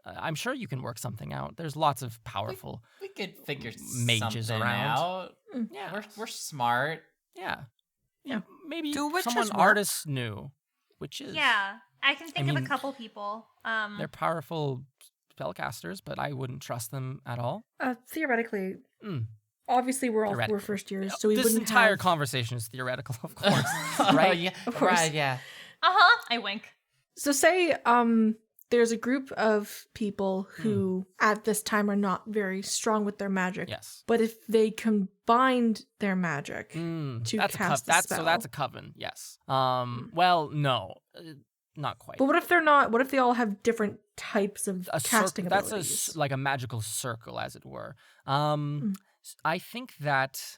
I'm sure you can work something out. There's lots of powerful We could figure mages something around. out. Yeah. We're smart. Yeah. Yeah. Maybe Do witches someone work? artists knew. Witches. Yeah, I can think of mean, a couple people. They're powerful spellcasters, but I wouldn't trust them at all. Theoretically, Mm. obviously we're Theoretically. first years, so we This wouldn't entire have... conversation is theoretical, of course. Right? Yeah. Of course. Right, yeah. I wink. So say there's a group of people who at this time are not very strong with their magic. Yes. But if they combined their magic to That's cast the spell. So that's a coven, yes. Well, no, not quite. But what if they're not? What if they all have different types of casting That's abilities? like a magical circle, as it were. I think that,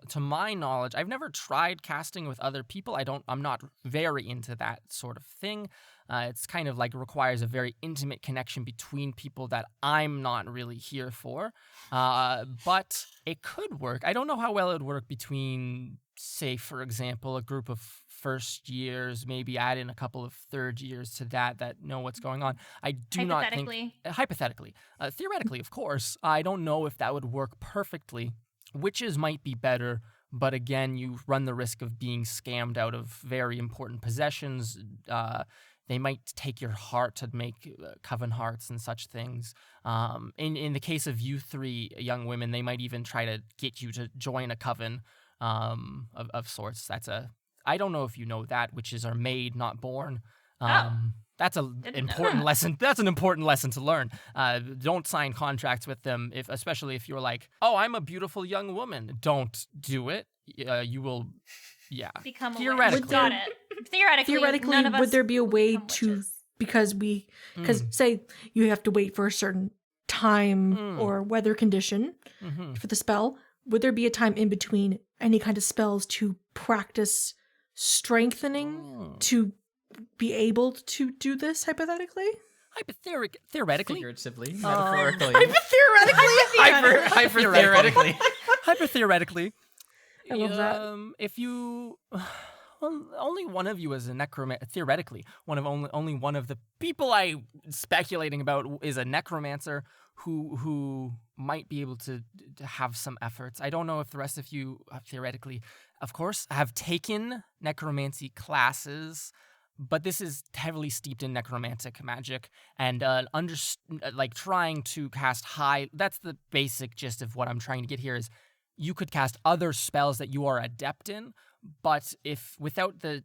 to my knowledge, I've never tried casting with other people. I'm not very into that sort of thing. It's kind of like requires a very intimate connection between people that I'm not really here for. But it could work. I don't know how well it would work between, say, for example, a group of first years, maybe add in a couple of third years to that know what's going on. I do not think... Hypothetically. Theoretically, of course. I don't know if that would work perfectly. Witches might be better, but again, you run the risk of being scammed out of very important possessions. They might take your heart to make coven hearts and such things. In the case of you three young women, they might even try to get you to join a coven of sorts. I don't know if you know that witches are made, not born. That's an important lesson. That's an important lesson to learn. Don't sign contracts with them, especially if you're like, oh, I'm a beautiful young woman. Don't do it. You will, Become a theoretically. witch. Got it. Theoretically, none of us would there be a way become to witches. because say you have to wait for a certain time or weather condition for the spell? Would there be a time in between any kind of spells to practice strengthening to be able to do this hypothetically? Theoretically. Figuratively, metaphorically. Hyper-theoretically. Hyper-theoretically. I love that. If you... Well, only one of you is a necromancer. Theoretically, only one of the people I'm speculating about is a necromancer who might be able to have some efforts. I don't know if the rest of you, theoretically, of course, have taken necromancy classes, but this is heavily steeped in necromantic magic and trying to cast high. That's the basic gist of what I'm trying to get here is you could cast other spells that you are adept in, but if without the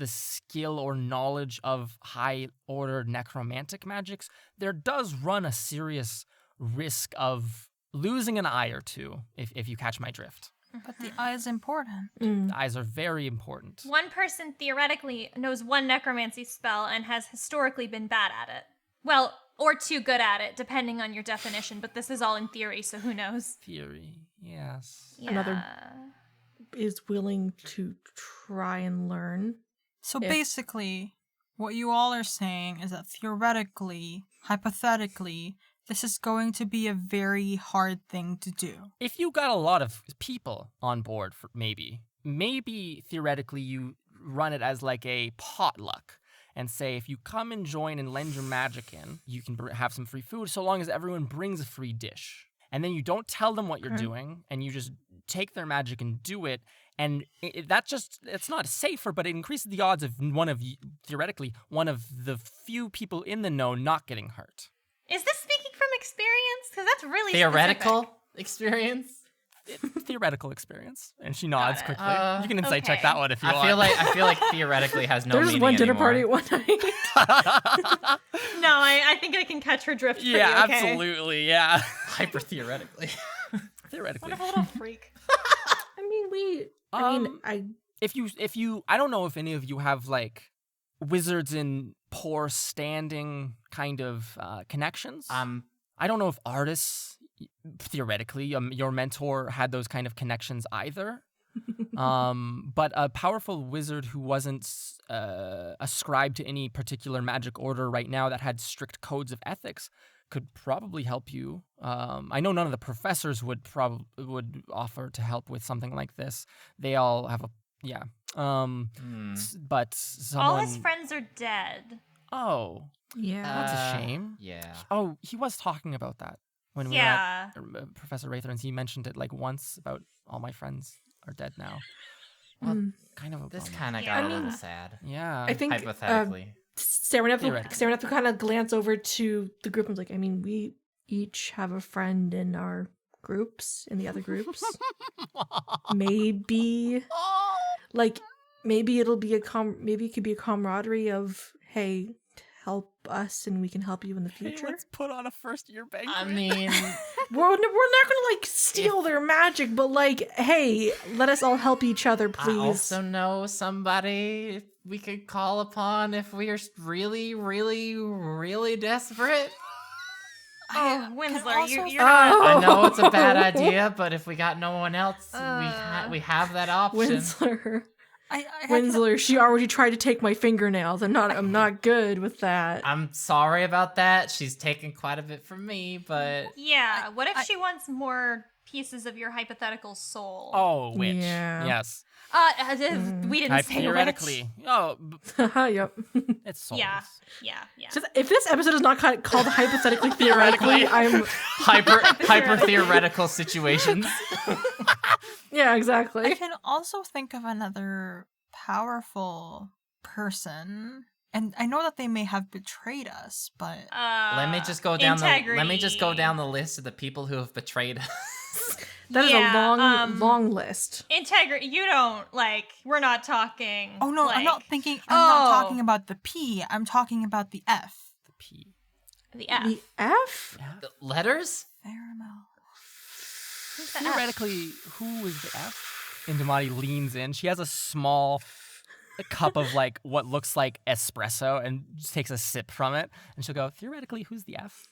skill or knowledge of high order necromantic magics, there does run a serious risk of losing an eye or two if you catch my drift. But the eye is important. The eyes are very important. One person theoretically knows one necromancy spell and has historically been bad at it. Well, or too good at it, depending on your definition, but this is all in theory, so who knows? Theory, yes. Yeah. Another is willing to try and learn. So basically, what you all are saying is that theoretically, hypothetically, this is going to be a very hard thing to do. If you got a lot of people on board, maybe theoretically you run it as like a potluck and say if you come and join and lend your magic in, you can have some free food so long as everyone brings a free dish. And then you don't tell them what you're doing and you just take their magic and do it. And it's not safer, but it increases the odds of theoretically, one of the few people in the know not getting hurt. Is this speaking from experience? Because that's really Theoretical specific. experience? Theoretical experience. And she nods it. quickly. You can insight check that one if you want. I feel like theoretically has no There's meaning one dinner anymore. party at one night. No, I think I can catch her drift pretty Yeah, okay. absolutely, yeah. Hyper theoretically. Theoretically. What a little freak. If you I don't know if any of you have like wizards in poor standing kind of connections. I don't know if artists theoretically your mentor had those kind of connections either. But a powerful wizard who wasn't ascribed to any particular magic order right now that had strict codes of ethics could probably help you. I know none of the professors would offer to help with something like this. They all have Yeah. Hmm. But someone. All his friends are dead. Oh, Yeah. that's a shame. Yeah. Oh, he was talking about that when we Yeah. were at Professor Raythorn's. He mentioned it like once about all my friends are dead now. Well, kind of a This bummer. kind of Yeah. got a I little mean, sad. Yeah. I think Hypothetically. Sereneth will kind of glance over to the group and be like, I mean, we each have a friend in our groups, in the other groups. Maybe, like, maybe it'll be maybe it could be a camaraderie of, hey, help us and we can help you in the future. Let's put on a first-year banquet. I mean, We're not gonna like steal their magic, but like, hey, let us all help each other, please. I also know somebody we could call upon if we are really, really, really desperate. Oh, Winsler, also- you're not. I know it's a bad idea, but if we got no one else, we have that option. Winsler. I Winsler, she already tried to take my fingernails. I'm not good with that. I'm sorry about that. She's taken quite a bit from me, but Yeah. What if she wants more pieces of your hypothetical soul? Oh, which? Yeah. Yes. We didn't say Theoretically. Oh, Yep. it's soulless. which. Yeah. Just, if this episode is not called hypothetically theoretically, I'm hyper theoretical situations. yeah, I exactly. can also think of another powerful person, and I know that they may have betrayed us, but Let me just go down integrity. the list of the people who have betrayed us. That is Yeah, a long list. Integrity. You don't we're not talking. oh no, I'm not talking about the P. I'm talking about the F. The P. the F. The F? The letters? Caramel. Who's the F? Theoretically, who is the F? Indamati leans in. She has a small cup of like what looks like espresso and just takes a sip from it. And she'll go, theoretically, who's the F?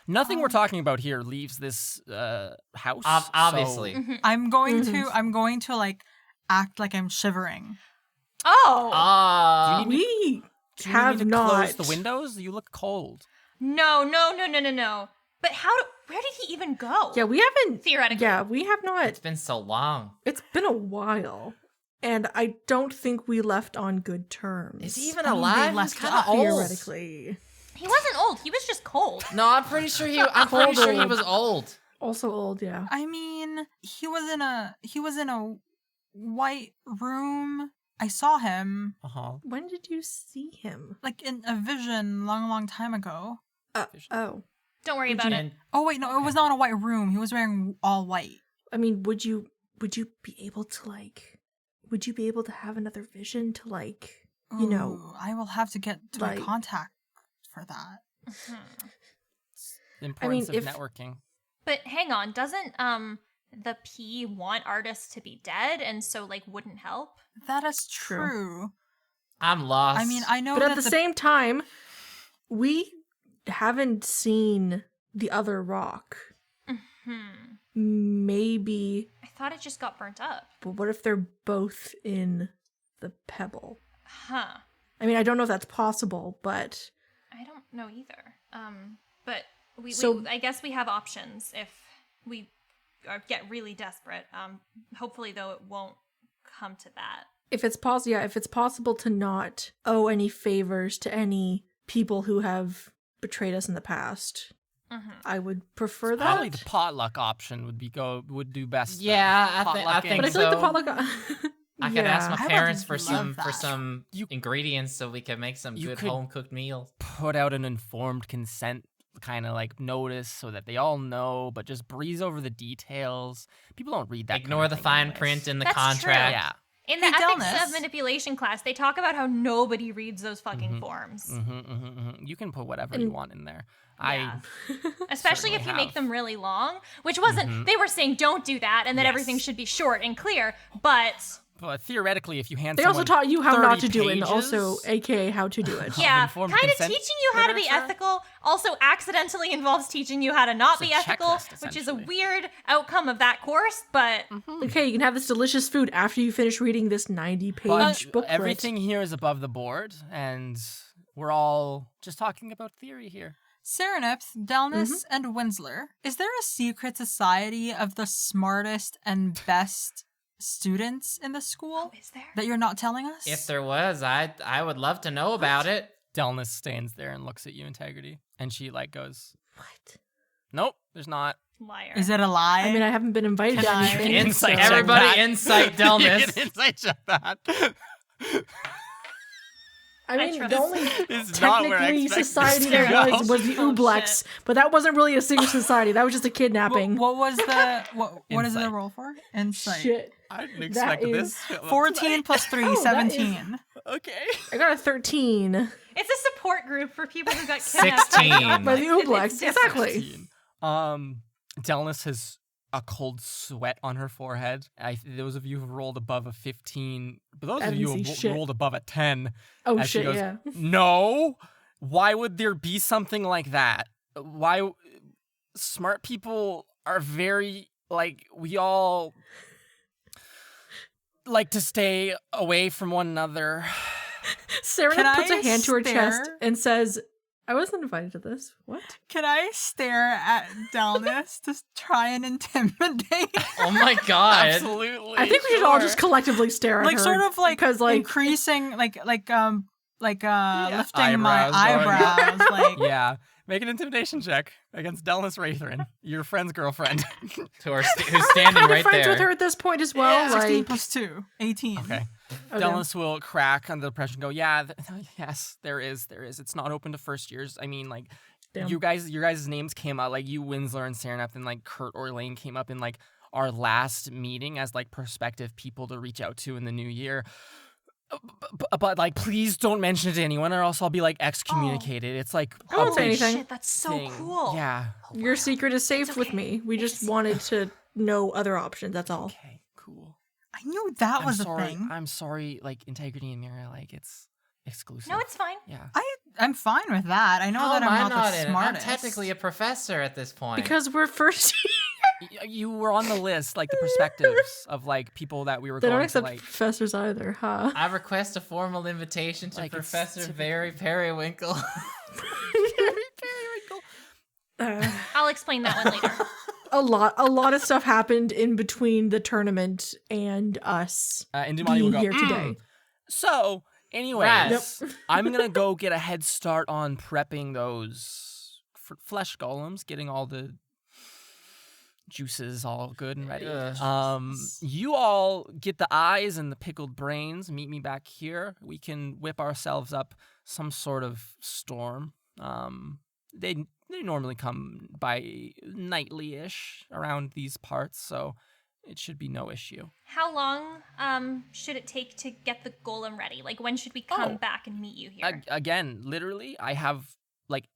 Nothing we're talking about here leaves this house. Obviously. so- I'm going to like act like I'm shivering. Oh. Do you need We do you have need to not. close the windows? You look cold. No. But where did he even go? Yeah, we haven't. Theoretically. Yeah, we have not. It's been so long. It's been a while. And I don't think we left on good terms. Is he even I mean, they alive? He's left kind of us. old. Theoretically. He wasn't old. He was just cold. No, I'm pretty sure he was old. Also old, yeah. I mean, he was in a white room. I saw him Uh-huh. When did you see him? like in a vision long time ago. Oh. Don't worry about it. And Oh wait, no, it was not a white room. He was wearing all white. I mean, would you be able to have another vision to like, you know, Ooh, I will have to get to like- a contact for that. The importance if- of networking. But hang on, doesn't the P want artists to be dead and so like wouldn't help? That is True. true. I'm lost. I mean, I know but that at the same time, we haven't seen the other rock. Hmm. Maybe, I thought it just got burnt up. but what if they're both in the pebble? Huh. I mean, I don't know if that's possible, but I don't know either. But we So- I guess we have options if we get really desperate. Hopefully though it won't come to that. if it's possible to not owe any favors to any people who have betrayed us in the past, I would prefer that. Probably the potluck option would do best. then. Yeah, I think Potlucking. But I feel like the so. potluck. I could ask my I would parents for love that. some ingredients so we can make some You good could- home cooked meals. Put out an informed consent kind of like notice so that they all know, but just breeze over the details. People don't read that. Ignore kind the of thing fine anyways. print in the That's true. contract. Yeah. In the Hey, ethics Delmas. of manipulation class, they talk about how nobody reads those fucking forms. You can put whatever you want in there. Yeah. Especially if you certainly make have. them really long, which wasn't, they were saying don't do that and that Yes. everything should be short and clear, but But theoretically, if you hand They also someone taught you how not 30 to do it, and also, pages- aka, how to do it. yeah, informed kind of consent teaching you how to be literature? ethical also accidentally involves teaching you how to not It's be a ethical, checklist, which is a essentially. weird outcome of that course, but Okay, you can have this delicious food after you finish reading this 90-page booklet. everything here is above the board, and we're all just talking about theory here. Serenipth, Delnus, and Winsler. Is there a secret society of the smartest and best students in the school Is there? that you're not telling us? If there was, I would love to know about it. Delness stands there and looks at you, Integrity, and she like goes, What? "Nope, there's not." Liar. Is it a lie? I mean, I haven't been invited Can to I- anything. Insight so- check. Everybody, that. insight You Delness. can insight check that. I mean, trust the only It's not where I technically expected society this there to go. was the Oh, Ublex, shit. but that wasn't really a secret society. That was just a What, kidnapping. what was the what is the Insight. roll for? Insight. Shit. I didn't expect is this. 14 plus 3, Oh, that is- 17. Okay. I got a 13 It's a support group for people who got kidnapped. 16. by the It's Ublex. different. Exactly. Delness has a cold sweat on her forehead. Those of you who rolled above a 15, but those I of you didn't who see shit. rolled above a 10. Oh as she shit, goes, yeah. No. Why would there be something like that? Why? Smart people are very like we all like to stay away from one another. Serenade Can puts I a hand to her chest stare? and says, I wasn't invited to this. What? Can I stare at Delness to try and intimidate? Oh my god. Absolutely. I think we should all sure. just collectively stare at Like her. sort of like because like increasing lifting my Eyebrows going- eyebrows like Yeah. Make an intimidation check against Delness Wraithrin, your friend's girlfriend. Who's I'm standing kind of right friends there. with her at this point as well. 16 Like, plus 2, 18. Okay. okay. Delness will crack under the pressure and go, yeah, yes, there is. It's not open to first years. I mean, like, Damn. your guys' names came out, like, you, Winsler, and Serenep, and, like, Kurt Orlane came up in, like, our last meeting as, like, prospective people to reach out to in the new year. But like, please don't mention it to anyone, or else I'll be, like, excommunicated. It's, like, I won't a say big anything. Shit, that's so thing. cool. Yeah. Your secret is safe It's with okay. me. We It's just a wanted to know other options. That's all. Okay, cool. I knew that was I'm a sorry. thing. I'm sorry, like, Integrity and Mira, like, it's exclusive. No, it's fine. Yeah. I'm fine with that. I know How that am I I'm not not the in it? I'm smartest. technically a professor at this point. Because we're first. You were on the list, like the perspectives of like people that we were They don't going to accept like. professors either, huh? I request a formal invitation to Like, it's Professor typical. Very Periwinkle. I'll explain that one later. A lot of stuff happened in between the tournament and us And Dumani will being go. here today. So, anyways, Rats. I'm gonna go get a head start on prepping those flesh golems, getting all the juices all good and ready. You all get the eyes and the pickled brains. Meet me back here. We can whip ourselves up some sort of storm. They normally come by nightly-ish around these parts, so it should be no issue. How long should it take to get the golem ready? Like, when should we come Oh. back and meet you here? Again, literally, I have like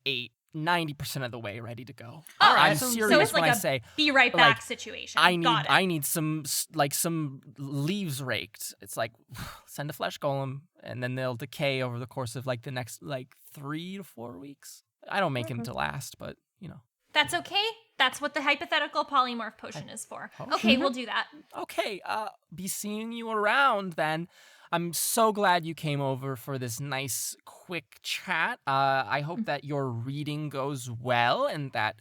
90% of the way ready to go. Oh, I'm so serious it's like when I a say Be right back like, situation. I Got it. need some leaves raked. It's like send a flesh golem, and then they'll decay over the course of like the next like 3 to 4 weeks. I don't make them to last, but you know. That's okay. That's what the hypothetical polymorph potion is for. Potion? Okay, we'll do that. Okay, be seeing you around then. I'm so glad you came over for this nice quick chat. I hope that your reading goes well and that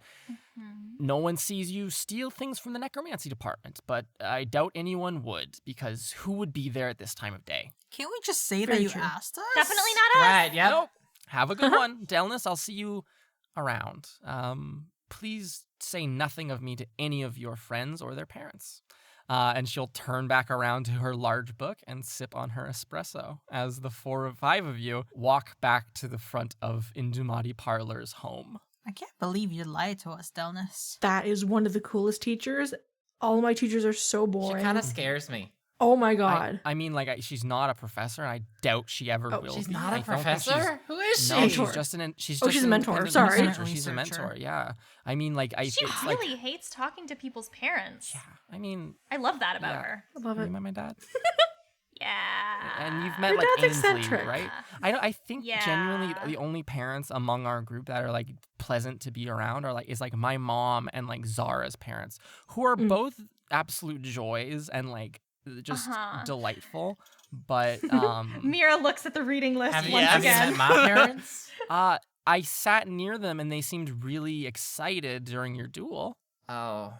no one sees you steal things from the necromancy department, but I doubt anyone would, because who would be there at this time of day? Can't we just say Very that you true. asked us? Definitely not us. Right, yep. Nope. Have a good one. Delness, I'll see you around. Please say nothing of me to any of your friends or their parents. And she'll turn back around to her large book and sip on her espresso as the 4 or 5 of you walk back to the front of Indumati Parlor's home. I can't believe you lied to us, Delness. That is one of the coolest teachers. All of my teachers are so She boring. kind of scares me. Oh my god. I mean, like, she's not a professor, and I doubt she ever will She's be. not I a don't think professor? Who is she? No, Mentor. she's just an. She's Oh, just she's a an mentor, independent sorry. researcher. She's a Researcher. mentor. Yeah, I mean, like, She it's really like, hates talking to people's parents. yeah, I mean, I love that about Yeah. her. I love you it. met my dad, Yeah. and you've met Your like dad's Ainsley, eccentric. right? I think genuinely Yeah. the only parents among our group that are like pleasant to be around are like is like my mom and like Zara's parents, who are both absolute joys and like just delightful. But Mira looks at the reading list Have you, once have you again. met my parents? I sat near them and they seemed really excited during your duel. Oh,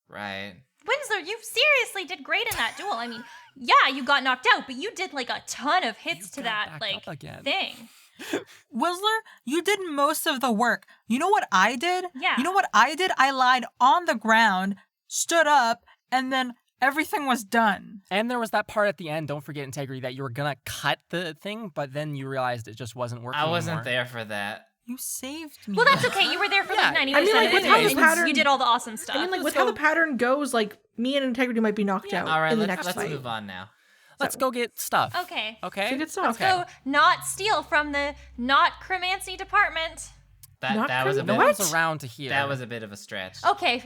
right. Winsler, you seriously did great in that duel. I mean, yeah, you got knocked out, but you did like a ton of hits to got that back like up again. thing. Whistler, you did most of the work. You know what I did? Yeah. You know what I did? I lied on the ground, stood up, and then everything was done. And there was that part at the end, don't forget integrity, that you were gonna cut the thing, but then you realized it just wasn't working I wasn't anymore. there for that. You saved me. Well, that's okay. You were there for Yeah, like 90% I mean, like, of with it. how the and pattern- you did all the awesome stuff. I mean, like, with let's how go. the pattern goes, like, me and Integrity might be knocked out All right, in the let's next fight. move on now. Let's go get stuff. Okay. Okay? So good stuff. Okay. So, not steal from the not Cremancy department. Not That was a criminal. bit. No What? one's around to hear. That was a bit of a stretch. Okay.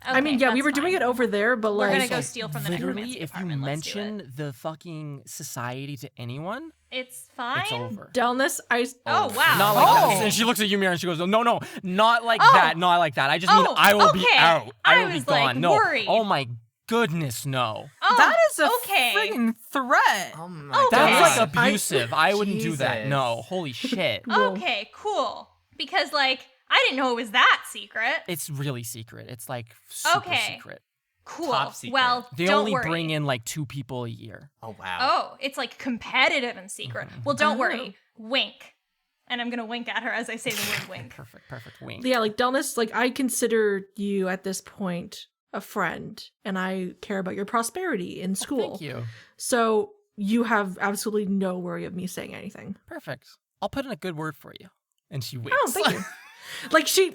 I mean, yeah, we were doing it over there, but We're like, gonna go steal from the Literally, necromancy if you department. Let's do it. mention the fucking society to anyone, It's fine. it's over. Delness, Oh, wow. Not like Oh. that. And she looks at Ymir and she goes, no, not like Oh. that, not like that. I just mean Oh, I will be okay. out. I I will be was, like, gone. No. worried. Oh my goodness, no. Oh, That is a okay. friggin' threat. Oh my Okay. That's god. like abusive. I wouldn't do that. Jesus. No. Holy shit. Okay, cool. Because, like, I didn't know it was that secret. It's really secret. It's like super Okay. secret. Cool. Top secret. Well, They don't only worry. bring in like 2 people a year. Oh wow. Oh, it's like competitive and secret. Mm-hmm. Well, don't worry. Wink. And I'm gonna wink at her as I say the word wink. Perfect wing. yeah, like Delness, like I consider you at this point a friend, and I care about your prosperity in school. Thank you. So you have absolutely no worry of me saying anything. Perfect. I'll put in a good word for you. And she winks. Oh, thank you.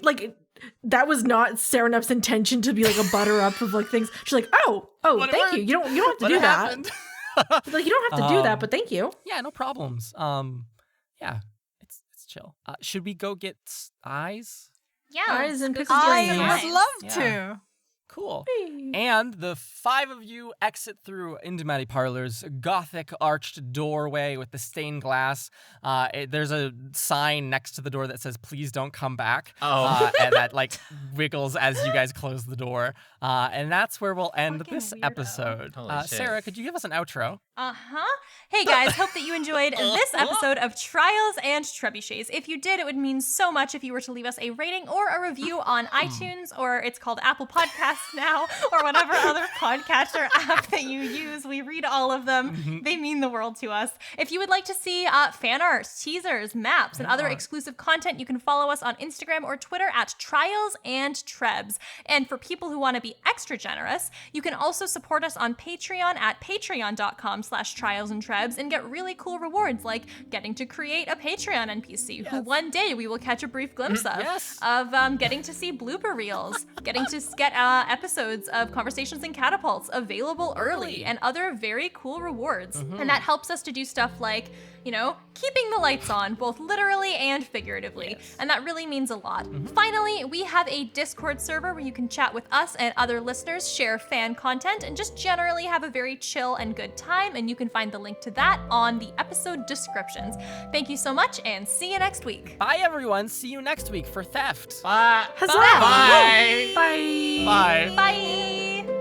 Like that was not Serenup's intention to be like a butter up of like things. She's like, oh, thank you. You don't have to What do happened? that. Like you don't have to do that, Um, but thank you. Yeah, no problems. Yeah, it's chill. Should we go get eyes? Yeah. Eyes let's and go pixel steal I some dreams. would eyes. love Yeah. to. Cool. And the 5 of you exit through Indumati Parlor's gothic arched doorway with the stained glass. There's a sign next to the door that says, "Please don't come back." And that like wiggles as you guys close the door. And that's where we'll end Fucking this weirdo. episode. Holy shit. Sarah, could you give us an outro? Hey guys, hope that you enjoyed this episode of Trials and Trebuchets. If you did, it would mean so much if you were to leave us a rating or a review on iTunes, or it's called Apple Podcasts now, or whatever other podcatcher app that you use. We read all of them. They mean the world to us. If you would like to see fan art, teasers, maps, and other exclusive content, you can follow us on Instagram or Twitter at Trials and Trebs. And for people who want to be extra generous, you can also support us on Patreon at patreon.com/trialsandtrebs and get really cool rewards like getting to create a Patreon NPC who one day we will catch a brief glimpse of, Yes. getting to see blooper reels, getting to get episodes of Conversations and Catapults available early, and other very cool rewards. And that helps us to do stuff like, keeping the lights on, both literally and figuratively. And that really means a lot. Finally, we have a Discord server where you can chat with us and other listeners, share fan content, and just generally have a very chill and good time. And you can find the link to that on the episode descriptions. Thank you so much, and see you next week. Bye, everyone. See you next week for Theft. Bye. Huzzah! Bye. Bye. Bye. Bye!